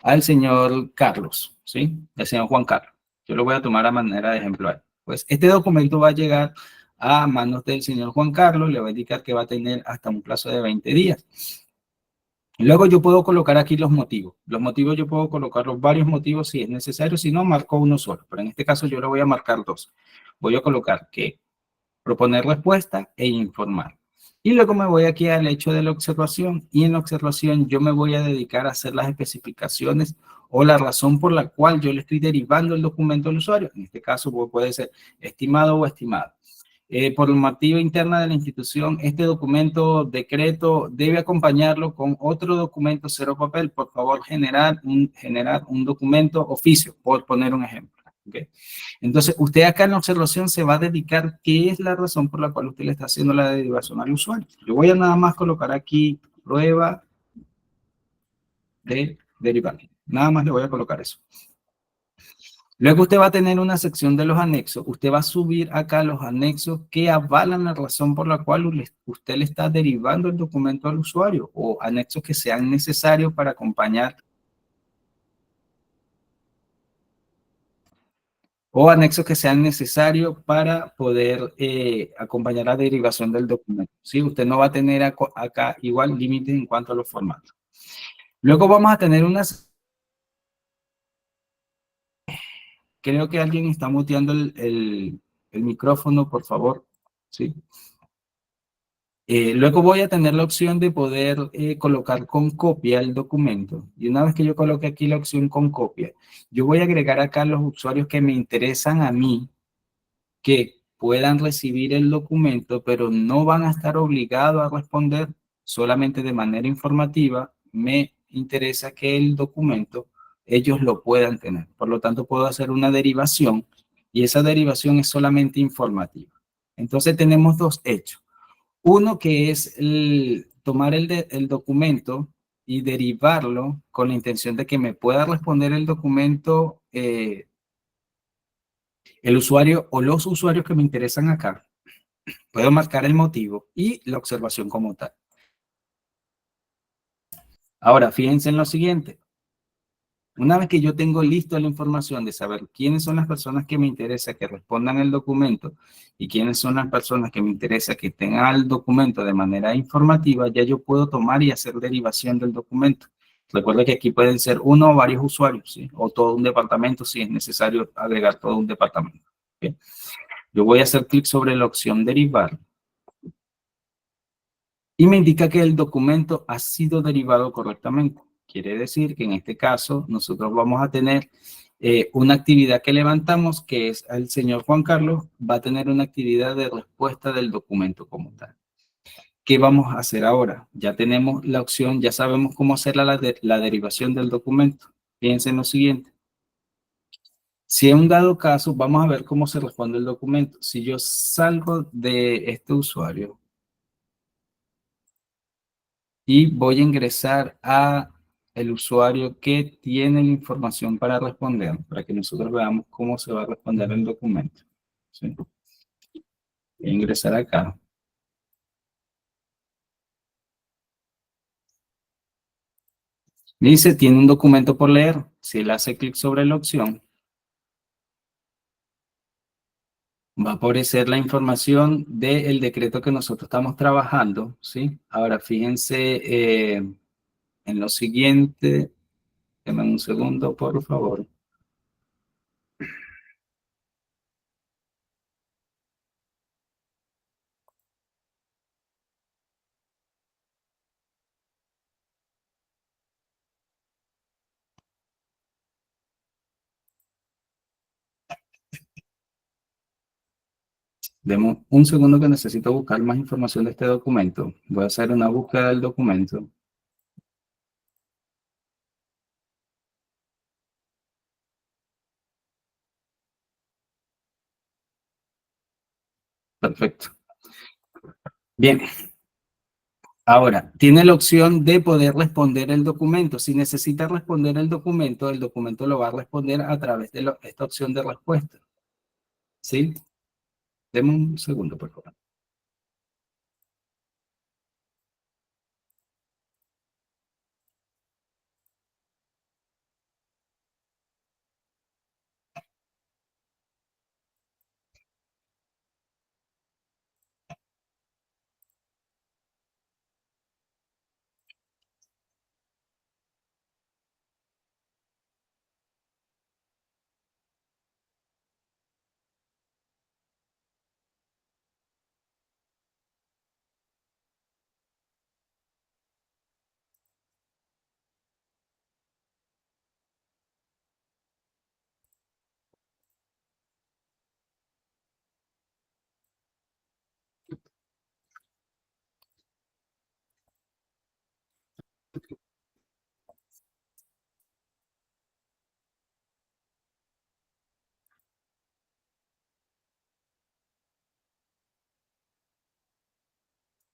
al señor Carlos, ¿sí? El señor Juan Carlos. Yo lo voy a tomar a manera de ejemplo a él. Pues este documento va a llegar a manos del señor Juan Carlos, le va a indicar que va a tener hasta un plazo de 20 días. Luego yo puedo colocar aquí los motivos. Los motivos yo puedo colocar los varios motivos si es necesario, si no, marco uno solo. Pero en este caso yo le voy a marcar dos. Voy a colocar que proponer respuesta e informar. Y luego me voy aquí al hecho de la observación y en la observación yo me voy a dedicar a hacer las especificaciones o la razón por la cual yo le estoy derivando el documento al usuario. En este caso puede ser estimado o estimado. Por normativa interna de la institución, este documento, decreto, debe acompañarlo con otro documento cero papel. Por favor, generar un documento oficio, por poner un ejemplo. ¿Okay? Entonces, usted acá en la observación se va a dedicar qué es la razón por la cual usted le está haciendo la derivación al usuario. Yo voy a nada más colocar aquí prueba de derivar. Nada más le voy a colocar eso. Luego usted va a tener una sección de los anexos. Usted va a subir acá los anexos que avalan la razón por la cual usted le está derivando el documento al usuario o anexos que sean necesarios para acompañar o anexos que sean necesarios para poder acompañar la derivación del documento. ¿Sí? Usted no va a tener acá igual límites en cuanto a los formatos. Luego vamos a tener unas... Creo que alguien está muteando el micrófono, por favor. ¿Sí? Luego voy a tener la opción de poder colocar con copia el documento. Y una vez que yo coloque aquí la opción con copia, yo voy a agregar acá los usuarios que me interesan a mí, que puedan recibir el documento, pero no van a estar obligados a responder solamente de manera informativa. Me interesa que el documento ellos lo puedan tener. Por lo tanto, puedo hacer una derivación y esa derivación es solamente informativa. Entonces, tenemos dos hechos. Uno que es tomar el documento y derivarlo con la intención de que me pueda responder el documento el usuario o los usuarios que me interesan acá. Puedo marcar el motivo y la observación como tal. Ahora, fíjense en lo siguiente. Una vez que yo tengo listo la información de saber quiénes son las personas que me interesa que respondan el documento y quiénes son las personas que me interesa que tengan el documento de manera informativa, ya yo puedo tomar y hacer derivación del documento. Recuerda que aquí pueden ser uno o varios usuarios, ¿sí? O todo un departamento si es necesario agregar todo un departamento. ¿Okay? Yo voy a hacer clic sobre la opción derivar y me indica que el documento ha sido derivado correctamente. Quiere decir que en este caso nosotros vamos a tener una actividad que levantamos, que es el señor Juan Carlos, va a tener una actividad de respuesta del documento como tal. ¿Qué vamos a hacer ahora? Ya tenemos la opción, ya sabemos cómo hacer la derivación del documento. Fíjense en lo siguiente. Si en un dado caso, vamos a ver cómo se responde el documento. Si yo salgo de este usuario y voy a ingresar a el usuario que tiene la información para responder, para que nosotros veamos cómo se va a responder el documento. ¿Sí? Voy a ingresar acá. Dice, tiene un documento por leer. Si él hace clic sobre la opción, va a aparecer la información del decreto que nosotros estamos trabajando. ¿Sí? Ahora, fíjense en lo siguiente. Deme un segundo, por favor. Demos un segundo que necesito buscar más información de este documento. Voy a hacer una búsqueda del documento. Perfecto. Bien. Ahora, tiene la opción de poder responder el documento. Si necesita responder el documento lo va a responder a través de esta opción de respuesta. ¿Sí? Deme un segundo, por favor.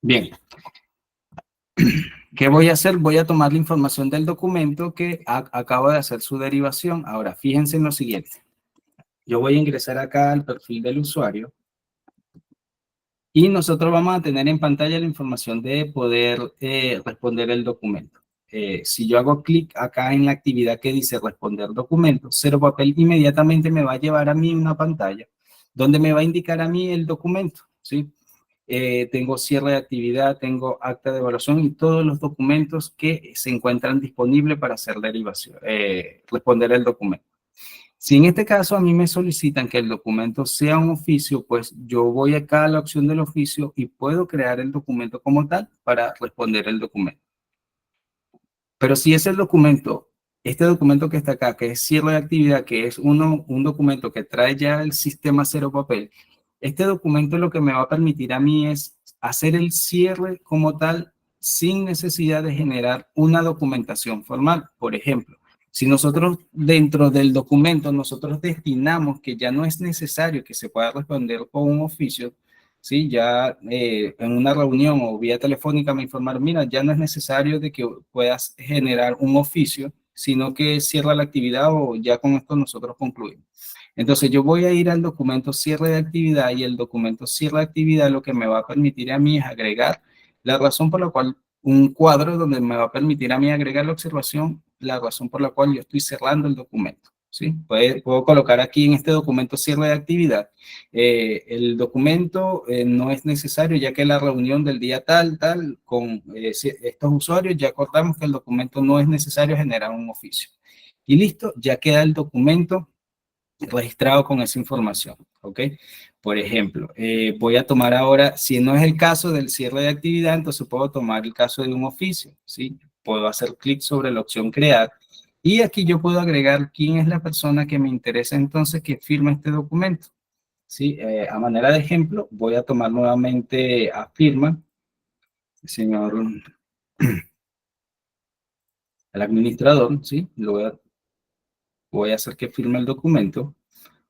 Bien. ¿Qué voy a hacer? Voy a tomar la información del documento que acabo de hacer su derivación. Ahora, fíjense en lo siguiente. Yo voy a ingresar acá al perfil del usuario y nosotros vamos a tener en pantalla la información de poder responder el documento. Si yo hago clic acá en la actividad que dice responder documento, Cero Papel inmediatamente me va a llevar a mí una pantalla donde me va a indicar a mí el documento, ¿sí? Tengo cierre de actividad, tengo acta de evaluación y todos los documentos que se encuentran disponibles para hacer derivación, responder el documento. Si en este caso a mí me solicitan que el documento sea un oficio, pues yo voy acá a la opción del oficio y puedo crear el documento como tal para responder el documento. Pero si es el documento, este documento que está acá, que es cierre de actividad, que es un documento que trae ya el sistema Cero Papel, este documento lo que me va a permitir a mí es hacer el cierre como tal sin necesidad de generar una documentación formal. Por ejemplo, si nosotros dentro del documento nosotros destinamos que ya no es necesario que se pueda responder con un oficio, ¿sí? Ya en una reunión o vía telefónica me informaron, mira, ya no es necesario de que puedas generar un oficio, sino que cierra la actividad o ya con esto nosotros concluimos. Entonces yo voy a ir al documento cierre de actividad y el documento cierre de actividad lo que me va a permitir a mí es agregar la razón por la cual un cuadro donde me va a permitir a mí agregar la observación, la razón por la cual yo estoy cerrando el documento. ¿Sí? Puedo colocar aquí en este documento cierre de actividad. El documento no es necesario ya que la reunión del día tal, con estos usuarios ya acordamos que el documento no es necesario generar un oficio. Y listo, ya queda el documento registrado con esa información, ¿ok? Por ejemplo, voy a tomar ahora, si no es el caso del cierre de actividad, entonces puedo tomar el caso de un oficio, ¿sí? Puedo hacer clic sobre la opción crear y aquí yo puedo agregar quién es la persona que me interesa entonces que firme este documento, ¿sí? A manera de ejemplo, voy a tomar nuevamente a firma, señor, el administrador, ¿sí? Voy a hacer que firme el documento.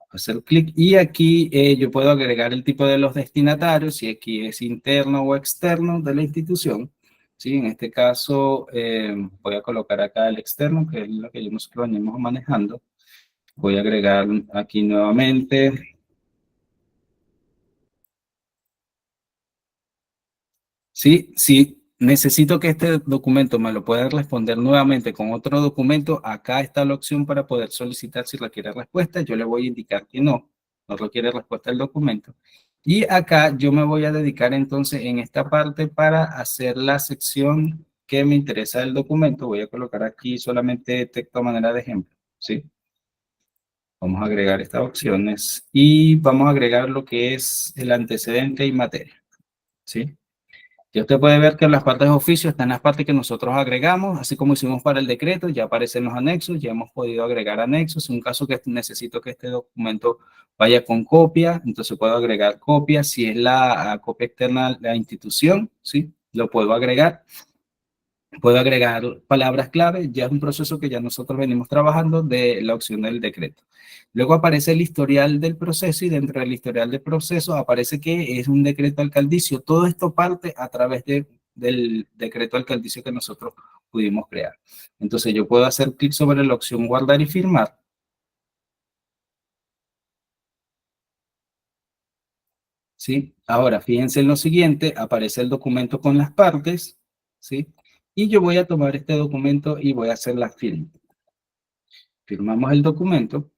Hacer clic y aquí yo puedo agregar el tipo de los destinatarios, si aquí es interno o externo de la institución. ¿Sí? En este caso voy a colocar acá el externo, que es lo que nosotros venimos manejando. Voy a agregar aquí nuevamente. Sí, sí. Necesito que este documento me lo pueda responder nuevamente con otro documento. Acá está la opción para poder solicitar si requiere respuesta. Yo le voy a indicar que no requiere respuesta el documento. Y acá yo me voy a dedicar entonces en esta parte para hacer la sección que me interesa del documento. Voy a colocar aquí solamente texto a manera de ejemplo. ¿Sí? Vamos a agregar estas opciones y vamos a agregar lo que es el antecedente y materia. ¿Sí? Ya usted puede ver que en las partes de oficio están las partes que nosotros agregamos, así como hicimos para el decreto, ya aparecen los anexos, ya hemos podido agregar anexos. En un caso que necesito que este documento vaya con copia, entonces puedo agregar copia. Si es la copia externa de la institución, ¿sí? Lo puedo agregar. Puedo agregar palabras clave, ya es un proceso que ya nosotros venimos trabajando de la opción del decreto. Luego aparece el historial del proceso y dentro del historial del proceso aparece que es un decreto alcaldicio. Todo esto parte a través de del decreto alcaldicio que nosotros pudimos crear. Entonces yo puedo hacer clic sobre la opción guardar y firmar. ¿Sí? Ahora, fíjense en lo siguiente, aparece el documento con las partes, ¿sí? Y yo voy a tomar este documento y voy a hacer la firma. Firmamos el documento,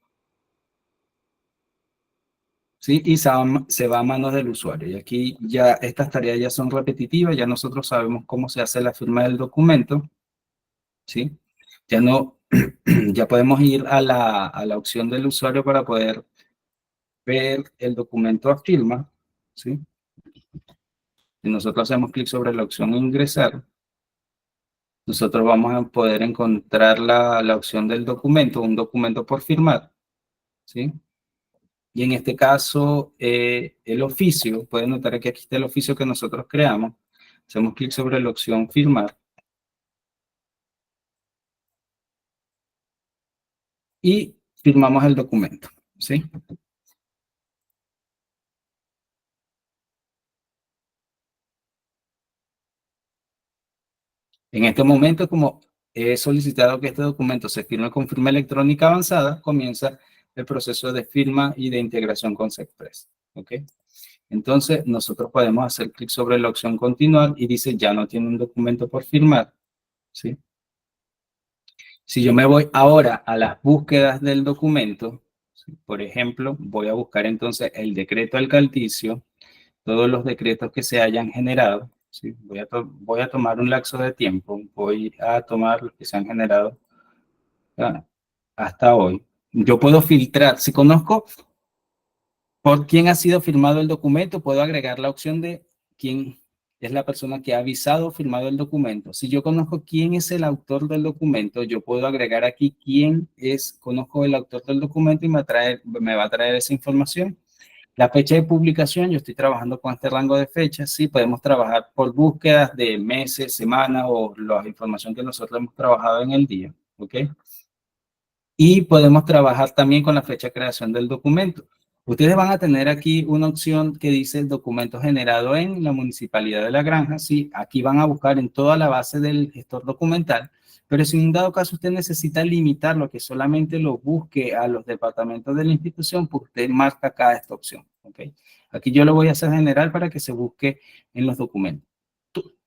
¿sí? Y se va a manos del usuario. Y aquí ya estas tareas ya son repetitivas, ya nosotros sabemos cómo se hace la firma del documento, ¿sí? Ya no, ya podemos ir a la opción del usuario para poder ver el documento a firma, ¿sí? Si nosotros hacemos clic sobre la opción ingresar, nosotros vamos a poder encontrar la opción del documento, un documento por firmar, ¿sí? Y en este caso, el oficio, pueden notar que aquí está el oficio que nosotros creamos. Hacemos clic sobre la opción firmar. Y firmamos el documento, ¿sí? En este momento, como he solicitado que este documento se firme con firma electrónica avanzada, comienza el proceso de firma y de integración con SECPRES, ¿ok? Entonces, nosotros podemos hacer clic sobre la opción continuar y dice ya no tiene un documento por firmar, ¿sí? Si yo me voy ahora a las búsquedas del documento, ¿sí? Por ejemplo, voy a buscar entonces el decreto alcaldicio, todos los decretos que se hayan generado, ¿sí? Voy a tomar un lapso de tiempo, voy a tomar los que se han generado hasta hoy. Yo puedo filtrar, si conozco por quién ha sido firmado el documento, puedo agregar la opción de quién es la persona que ha avisado o firmado el documento. Si yo conozco quién es el autor del documento, yo puedo agregar aquí quién es, conozco el autor del documento y me va a traer esa información. La fecha de publicación, yo estoy trabajando con este rango de fechas, sí, podemos trabajar por búsquedas de meses, semanas o la información que nosotros hemos trabajado en el día, ¿ok? Y podemos trabajar también con la fecha de creación del documento. Ustedes van a tener aquí una opción que dice el documento generado en la Municipalidad de La Granja. Sí, aquí van a buscar en toda la base del gestor documental, pero si en un dado caso usted necesita limitarlo, que solamente lo busque a los departamentos de la institución, pues usted marca acá esta opción. ¿Okay? Aquí yo lo voy a hacer general para que se busque en los documentos.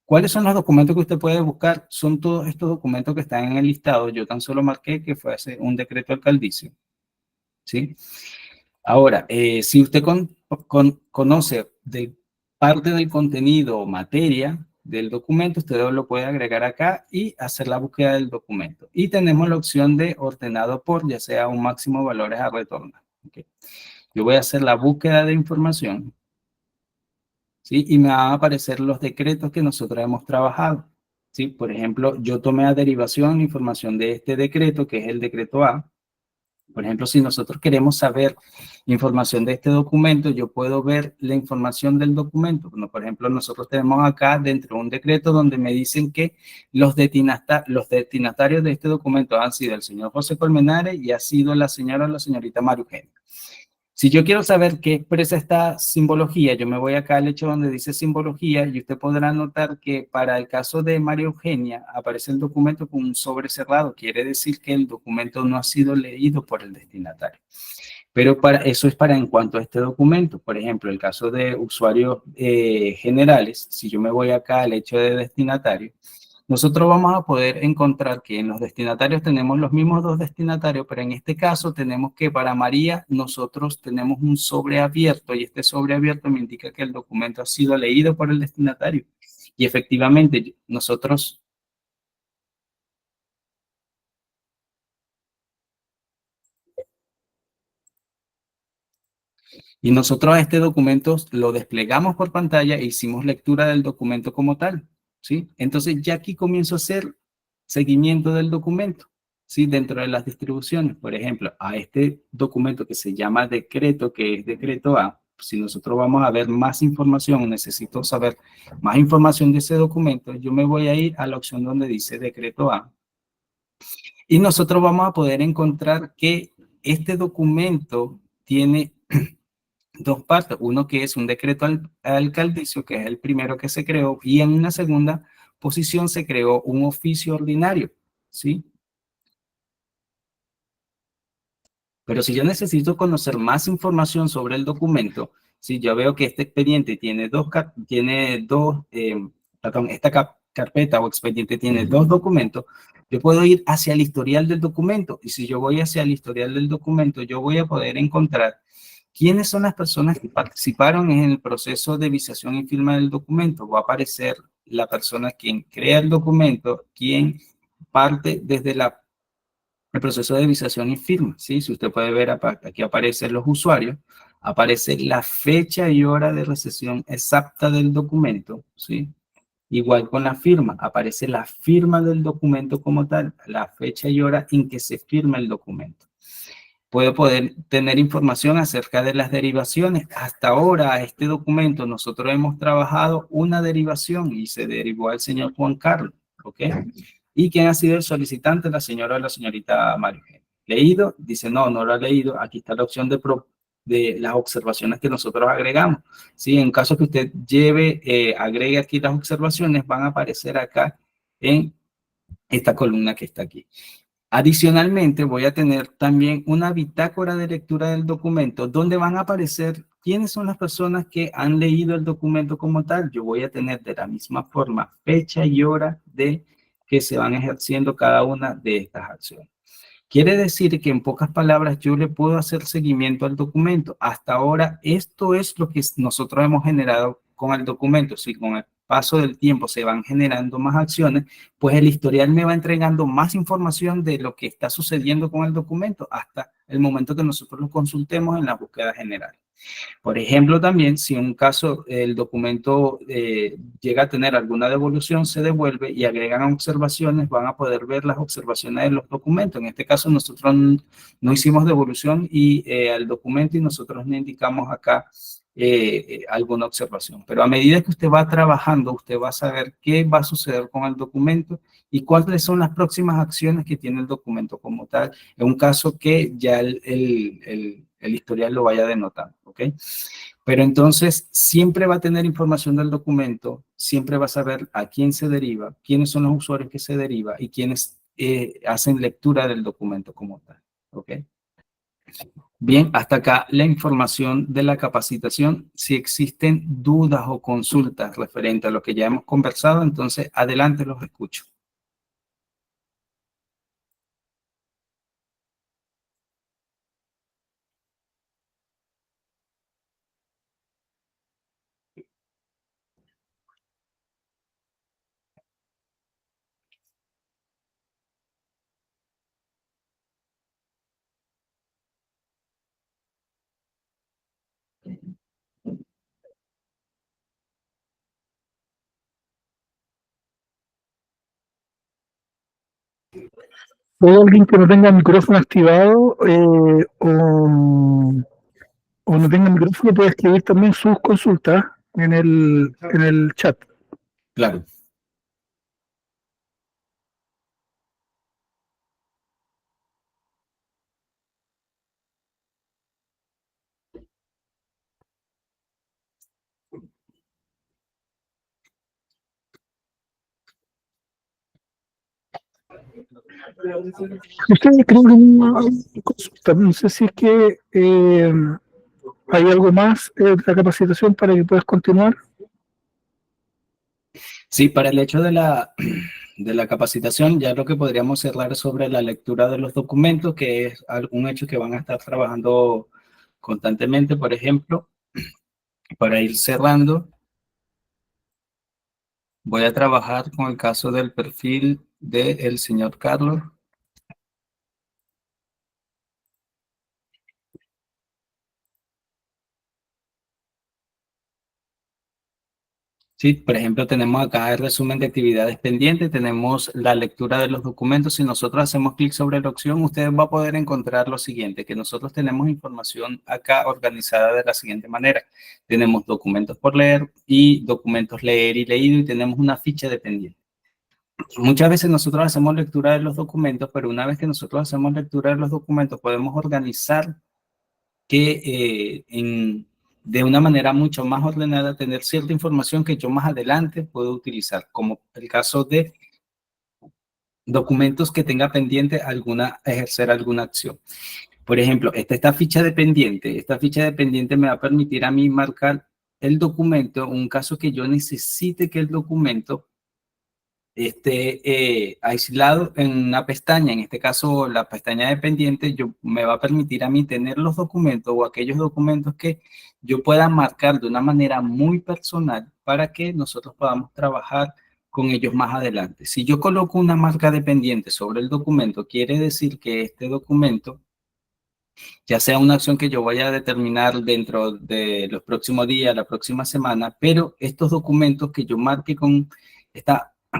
¿Cuáles son los documentos que usted puede buscar? Son todos estos documentos que están en el listado. Yo tan solo marqué que fue un decreto alcaldicio. ¿Sí? Ahora, si usted conoce de parte del contenido o materia del documento, usted lo puede agregar acá y hacer la búsqueda del documento. Y tenemos la opción de ordenado por, ya sea un máximo de valores a retornar. ¿Okay? Yo voy a hacer la búsqueda de información. ¿Sí? Y me van a aparecer los decretos que nosotros hemos trabajado. ¿Sí? Por ejemplo, yo tomé a derivación información de este decreto, que es el decreto A. Por ejemplo, si nosotros queremos saber información de este documento, yo puedo ver la información del documento. Bueno, por ejemplo, nosotros tenemos acá dentro un decreto donde me dicen que los destinatarios de este documento han sido el señor José Colmenares y ha sido la señorita María Eugenia. Si yo quiero saber qué expresa esta simbología, yo me voy acá al hecho donde dice simbología y usted podrá notar que para el caso de María Eugenia aparece el documento con un sobre cerrado. Quiere decir que el documento no ha sido leído por el destinatario. Pero eso es para en cuanto a este documento. Por ejemplo, el caso de usuarios generales, si yo me voy acá al hecho de destinatario, nosotros vamos a poder encontrar que en los destinatarios tenemos los mismos dos destinatarios, pero en este caso tenemos que para María nosotros tenemos un sobre abierto y este sobre abierto me indica que el documento ha sido leído por el destinatario. Y efectivamente nosotros... Y nosotros a este documento lo desplegamos por pantalla e hicimos lectura del documento como tal, ¿sí? Entonces ya aquí comienzo a hacer seguimiento del documento, ¿sí? Dentro de las distribuciones, por ejemplo, a este documento que se llama decreto, que es decreto A, si nosotros vamos a ver más información, necesito saber más información de ese documento, yo me voy a ir a la opción donde dice decreto A. Y nosotros vamos a poder encontrar que este documento tiene dos partes. Uno que es un decreto alcaldicio, que es el primero que se creó, y en una segunda posición se creó un oficio ordinario, ¿sí? Pero si yo necesito conocer más información sobre el documento, si yo veo que este expediente tiene esta carpeta o expediente tiene dos documentos, yo puedo ir hacia el historial del documento. Y si yo voy hacia el historial del documento, yo voy a poder encontrar quiénes son las personas que participaron en el proceso de visualización y firma del documento. Va a aparecer la persona quien crea el documento, quien parte desde el proceso de visualización y firma, ¿sí? Si usted puede ver, aquí aparecen los usuarios, aparece la fecha y hora de recepción exacta del documento, ¿sí? Igual con la firma, aparece la firma del documento como tal, la fecha y hora en que se firma el documento. Puede poder tener información acerca de las derivaciones. Hasta ahora, a este documento, nosotros hemos trabajado una derivación y se derivó al señor Juan Carlos, ¿ok? ¿Y quién ha sido el solicitante? La señora o la señorita María Eugenia. ¿Leído? Dice, no, no lo ha leído. Aquí está la opción de las observaciones que nosotros agregamos. ¿Sí? En caso que usted agregue aquí las observaciones, van a aparecer acá en esta columna que está aquí. Adicionalmente, voy a tener también una bitácora de lectura del documento donde van a aparecer quiénes son las personas que han leído el documento como tal. Yo voy a tener de la misma forma fecha y hora de que se van ejerciendo cada una de estas acciones. Quiere decir que en pocas palabras yo le puedo hacer seguimiento al documento. Hasta ahora esto es lo que nosotros hemos generado con el documento. Si con el paso del tiempo se van generando más acciones, pues el historial me va entregando más información de lo que está sucediendo con el documento hasta el momento que nosotros lo consultemos en la búsqueda general. Por ejemplo, también si en un caso el documento llega a tener alguna devolución, se devuelve y agregan observaciones, van a poder ver las observaciones de los documentos. En este caso nosotros no hicimos devolución al documento y nosotros no indicamos acá alguna observación. Pero a medida que usted va trabajando, usted va a saber qué va a suceder con el documento y cuáles son las próximas acciones que tiene el documento como tal, en un caso que ya el historial lo vaya denotando, ¿ok? Pero entonces siempre va a tener información del documento, siempre va a saber a quién se deriva, quiénes son los usuarios que se deriva y quiénes hacen lectura del documento como tal, ¿ok? Bien, hasta acá la información de la capacitación. Si existen dudas o consultas referentes a lo que ya hemos conversado, entonces adelante, los escucho. ¿Hay alguien que no tenga el micrófono activado o no tenga el micrófono puede escribir también sus consultas en el chat? Claro. Ustedes creo que una consulta, no sé si es que hay algo más de la capacitación para que puedas continuar. Sí, para el hecho de la capacitación, ya lo que podríamos cerrar sobre la lectura de los documentos, que es un hecho que van a estar trabajando constantemente, por ejemplo, para ir cerrando, voy a trabajar con el caso del perfil del señor Carlos. Sí, por ejemplo, tenemos acá el resumen de actividades pendientes, tenemos la lectura de los documentos. Si nosotros hacemos clic sobre la opción, usted va a poder encontrar lo siguiente, que nosotros tenemos información acá organizada de la siguiente manera. Tenemos documentos por leer y documentos leer y leído y tenemos una ficha de pendiente. Muchas veces nosotros hacemos lectura de los documentos, pero una vez que nosotros hacemos lectura de los documentos, podemos organizar que de una manera mucho más ordenada tener cierta información que yo más adelante puedo utilizar, como el caso de documentos que tenga pendiente ejercer alguna acción. Por ejemplo, esta ficha de pendiente. Esta ficha de pendiente me va a permitir a mí marcar el documento, un caso que yo necesite que el documento esté aislado en una pestaña. En este caso, la pestaña de pendiente me va a permitir a mí tener los documentos o aquellos documentos que yo pueda marcar de una manera muy personal para que nosotros podamos trabajar con ellos más adelante. Si yo coloco una marca de pendiente sobre el documento, quiere decir que este documento, ya sea una acción que yo vaya a determinar dentro de los próximos días, la próxima semana, pero estos documentos que yo marque con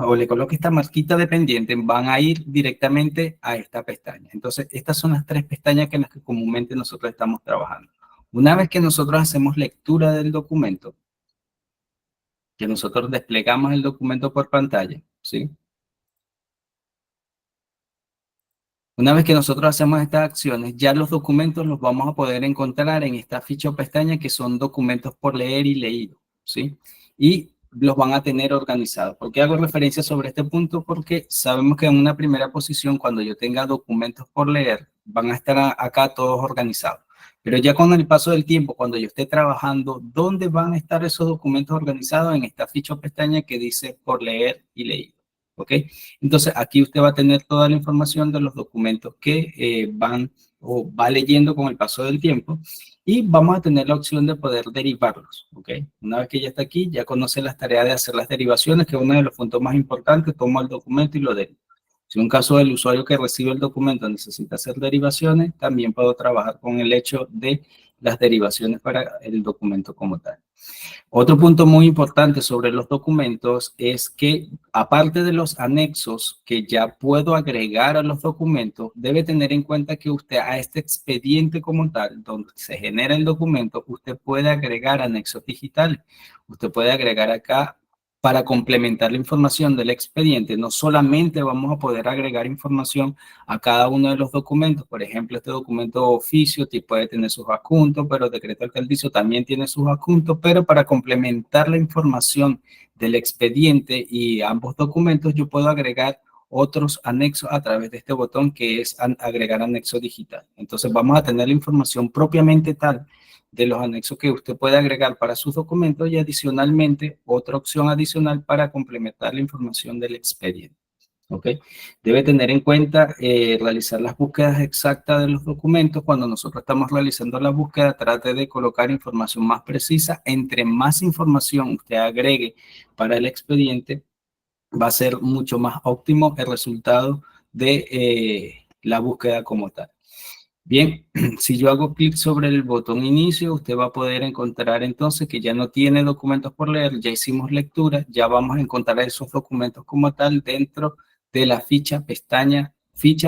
o le coloque esta marquita de pendiente, van a ir directamente a esta pestaña. Entonces, estas son las 3 pestañas en las que comúnmente nosotros estamos trabajando. Una vez que nosotros hacemos lectura del documento, que nosotros desplegamos el documento por pantalla, ¿sí? Una vez que nosotros hacemos estas acciones, ya los documentos los vamos a poder encontrar en esta ficha o pestaña que son documentos por leer y leído, ¿sí? Y los van a tener organizados. ¿Por qué hago referencia sobre este punto? Porque sabemos que en una primera posición, cuando yo tenga documentos por leer, van a estar acá todos organizados. Pero ya con el paso del tiempo, cuando yo esté trabajando, ¿dónde van a estar esos documentos organizados? En esta ficha o pestaña que dice por leer y leído. ¿Ok? Entonces, aquí usted va a tener toda la información de los documentos que va leyendo con el paso del tiempo y vamos a tener la opción de poder derivarlos. ¿Ok? Una vez que ya está aquí, ya conoce las tareas de hacer las derivaciones, que es uno de los puntos más importantes. Tomo el documento y lo derivo. Si en un caso del usuario que recibe el documento necesita hacer derivaciones, también puedo trabajar con el hecho de las derivaciones para el documento como tal. Otro punto muy importante sobre los documentos es que, aparte de los anexos que ya puedo agregar a los documentos, debe tener en cuenta que usted a este expediente como tal, donde se genera el documento, usted puede agregar anexos digitales. Usted puede agregar acá para complementar la información del expediente. No solamente vamos a poder agregar información a cada uno de los documentos. Por ejemplo, este documento oficio puede tener sus adjuntos, pero el decreto alcaldicio también tiene sus adjuntos, pero para complementar la información del expediente y ambos documentos, yo puedo agregar otros anexos a través de este botón que es agregar anexo digital. Entonces vamos a tener la información propiamente tal de los anexos que usted puede agregar para sus documentos y adicionalmente otra opción adicional para complementar la información del expediente. ¿Ok? Debe tener en cuenta realizar las búsquedas exactas de los documentos. Cuando nosotros estamos realizando la búsqueda, trate de colocar información más precisa. Entre más información usted agregue para el expediente, va a ser mucho más óptimo el resultado de la búsqueda como tal. Bien, si yo hago clic sobre el botón inicio, usted va a poder encontrar entonces que ya no tiene documentos por leer, ya hicimos lectura, ya vamos a encontrar esos documentos como tal dentro de la ficha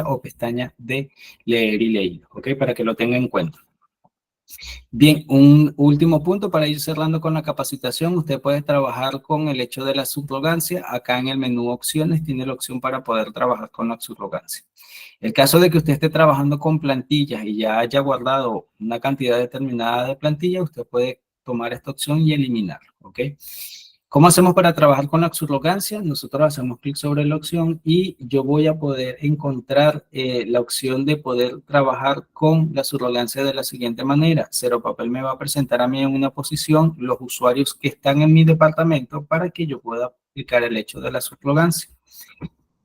o pestaña de leer y leído, ¿ok? Para que lo tenga en cuenta. Bien, un último punto para ir cerrando con la capacitación. Usted puede trabajar con el hecho de la subrogancia. Acá en el menú opciones tiene la opción para poder trabajar con la subrogancia. El caso de que usted esté trabajando con plantillas y ya haya guardado una cantidad determinada de plantillas, usted puede tomar esta opción y eliminarlo, ¿ok? ¿Cómo hacemos para trabajar con la subrogancia? Nosotros hacemos clic sobre la opción y yo voy a poder encontrar la opción de poder trabajar con la subrogancia de la siguiente manera. Cero Papel me va a presentar a mí en una posición los usuarios que están en mi departamento para que yo pueda aplicar el hecho de la subrogancia.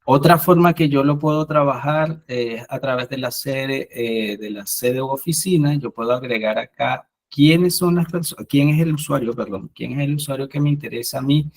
Otra forma que yo lo puedo trabajar es a través de la sede o oficina. Yo puedo agregar acá quiénes son las personas, quién es el usuario que me interesa a mí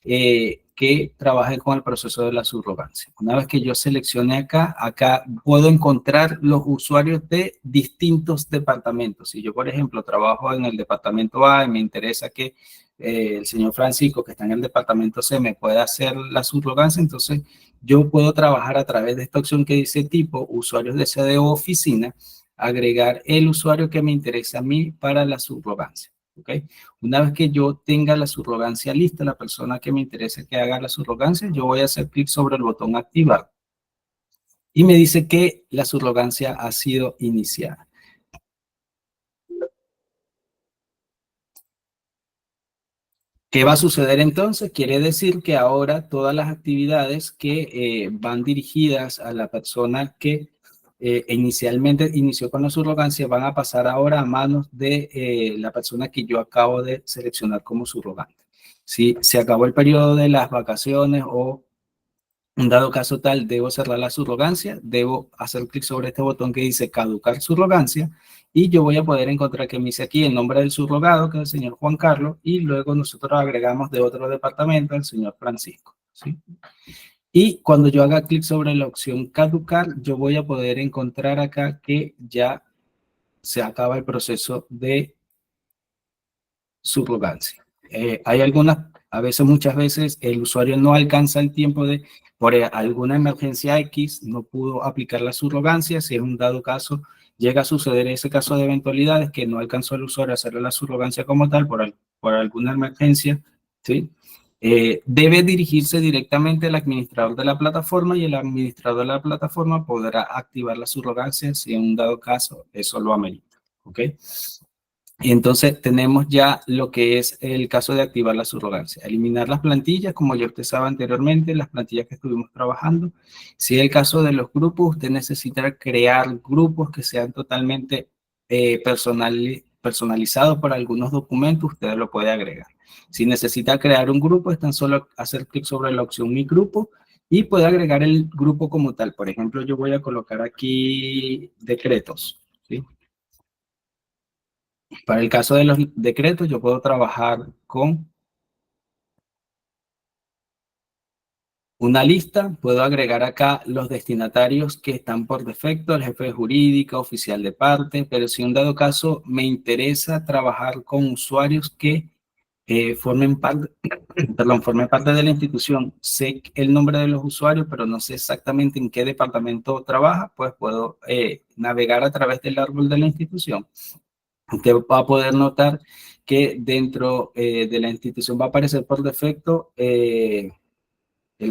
que trabaje con el proceso de la subrogancia. Una vez que yo seleccione acá puedo encontrar los usuarios de distintos departamentos. Si yo, por ejemplo, trabajo en el departamento A y me interesa que el señor Francisco, que está en el departamento C, me pueda hacer la subrogancia, entonces yo puedo trabajar a través de esta opción que dice tipo, usuarios de sede o oficina, agregar el usuario que me interesa a mí para la subrogancia. ¿Okay? Una vez que yo tenga la subrogancia lista, la persona que me interesa que haga la subrogancia, yo voy a hacer clic sobre el botón activar. Y me dice que la subrogancia ha sido iniciada. ¿Qué va a suceder entonces? Quiere decir que ahora todas las actividades que van dirigidas a la persona que inicialmente inició con la subrogancia van a pasar ahora a manos de la persona que yo acabo de seleccionar como subrogante. Si se acabó el periodo de las vacaciones o en dado caso tal, debo cerrar la subrogancia, debo hacer clic sobre este botón que dice caducar subrogancia y yo voy a poder encontrar que me dice aquí el nombre del subrogado, que es el señor Juan Carlos, y luego nosotros agregamos de otro departamento al señor Francisco, ¿sí? Y cuando yo haga clic sobre la opción caducar, yo voy a poder encontrar acá que ya se acaba el proceso de subrogancia. Hay muchas veces el usuario no alcanza el tiempo de, por alguna emergencia X, no pudo aplicar la subrogancia. Si en un dado caso llega a suceder ese caso de eventualidades que no alcanzó el usuario a hacer la subrogancia como tal por alguna emergencia, ¿sí? Debe dirigirse directamente al administrador de la plataforma y el administrador de la plataforma podrá activar la subrogancia si en un dado caso eso lo amerita, ¿ok? Y entonces tenemos ya lo que es el caso de activar la subrogancia. Eliminar las plantillas, como ya usted sabe anteriormente, las plantillas que estuvimos trabajando. Si es el caso de los grupos, usted necesita crear grupos que sean totalmente personalizados por algunos documentos, usted lo puede agregar. Si necesita crear un grupo, es tan solo hacer clic sobre la opción Mi Grupo y puede agregar el grupo como tal. Por ejemplo, yo voy a colocar aquí decretos, ¿sí? Para el caso de los decretos, yo puedo trabajar con una lista. Puedo agregar acá los destinatarios que están por defecto, el jefe de jurídica, oficial de parte, pero si en dado caso me interesa trabajar con usuarios que formen parte de la institución. Sé el nombre de los usuarios, pero no sé exactamente en qué departamento trabaja, pues puedo navegar a través del árbol de la institución. Usted va a poder notar que dentro de la institución va a aparecer por defecto el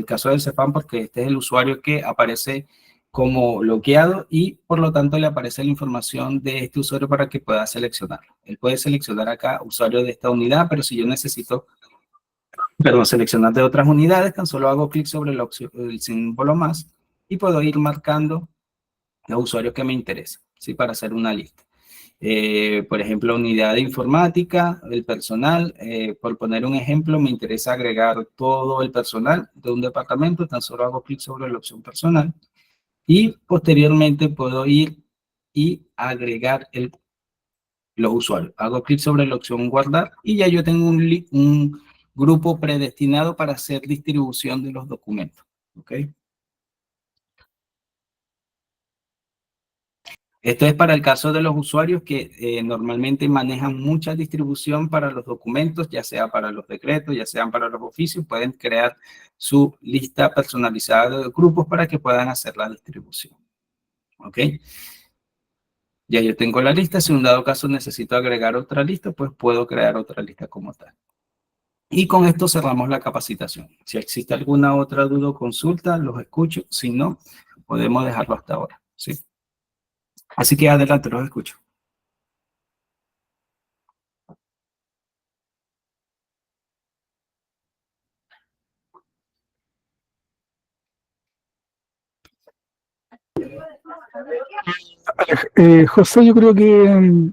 caso del CEFAM, porque este es el usuario que aparece como bloqueado y por lo tanto le aparece la información de este usuario para que pueda seleccionarlo. Él puede seleccionar acá usuario de esta unidad, pero si yo necesito, seleccionar de otras unidades, tan solo hago clic sobre el símbolo más y puedo ir marcando los usuarios que me interesan, ¿sí? Para hacer una lista. Por ejemplo, unidad de informática, el personal, por poner un ejemplo, me interesa agregar todo el personal de un departamento, tan solo hago clic sobre la opción personal y posteriormente puedo ir y agregar los usuarios. Hago clic sobre la opción guardar y ya yo tengo un grupo predestinado para hacer distribución de los documentos, ¿ok? Esto es para el caso de los usuarios que normalmente manejan mucha distribución para los documentos, ya sea para los decretos, ya sean para los oficios, pueden crear su lista personalizada de grupos para que puedan hacer la distribución. ¿Ok? Ya yo tengo la lista, si en un dado caso necesito agregar otra lista, pues puedo crear otra lista como tal. Y con esto cerramos la capacitación. Si existe alguna otra duda o consulta, los escucho. Si no, podemos dejarlo hasta ahora. ¿Sí? Así que adelante, los escucho. José, yo creo que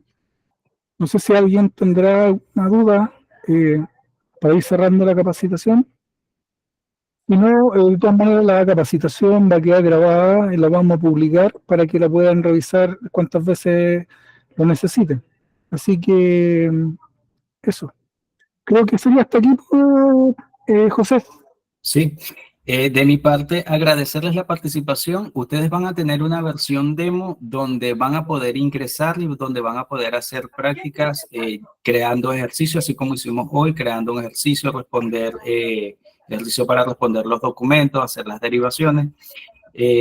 no sé si alguien tendrá una duda para ir cerrando la capacitación. Si no, de todas maneras la capacitación va a quedar grabada y la vamos a publicar para que la puedan revisar cuantas veces lo necesiten. Así que eso. Creo que sería hasta aquí, José. Sí. De mi parte, agradecerles la participación. Ustedes van a tener una versión demo donde van a poder ingresar y donde van a poder hacer prácticas creando ejercicios, así como hicimos hoy, creando un ejercicio, ejercicio para responder los documentos, hacer las derivaciones.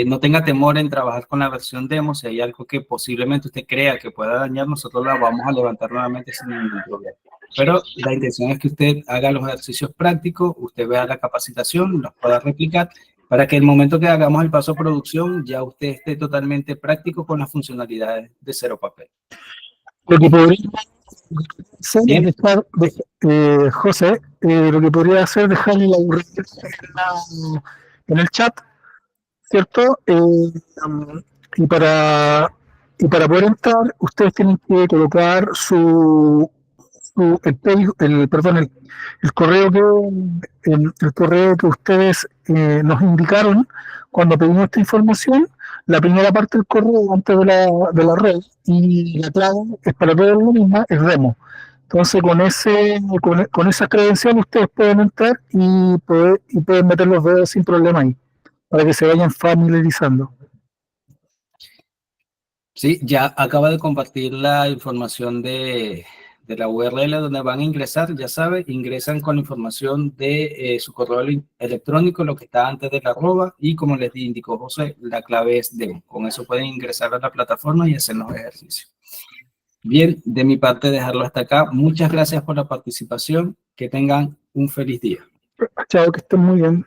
No tenga temor en trabajar con la versión demo. Si hay algo que posiblemente usted crea que pueda dañar, nosotros la vamos a levantar nuevamente sin ningún problema. Pero la intención es que usted haga los ejercicios prácticos, usted vea la capacitación, los pueda replicar, para que el momento que hagamos el paso a producción, ya usted esté totalmente práctico con las funcionalidades de Cero Papel. Lo que podríamos Bien. José, lo que podría hacer es dejarle la URL en el chat, ¿cierto? Y para poder entrar, ustedes tienen que colocar el correo que ustedes nos indicaron cuando pedimos esta información, la primera parte del correo antes de la red, y la clave es para todo lo mismo, es Remo. Entonces con esa credencial ustedes pueden entrar y pueden meter los dedos sin problema ahí, para que se vayan familiarizando. Sí, ya acaba de compartir la información de la URL donde van a ingresar. Ya saben, ingresan con la información de su correo electrónico, lo que está antes del arroba, y como les indicó José, la clave es demo. Con eso pueden ingresar a la plataforma y hacer los ejercicios. Bien, de mi parte dejarlo hasta acá. Muchas gracias por la participación. Que tengan un feliz día. Chao, que estén muy bien.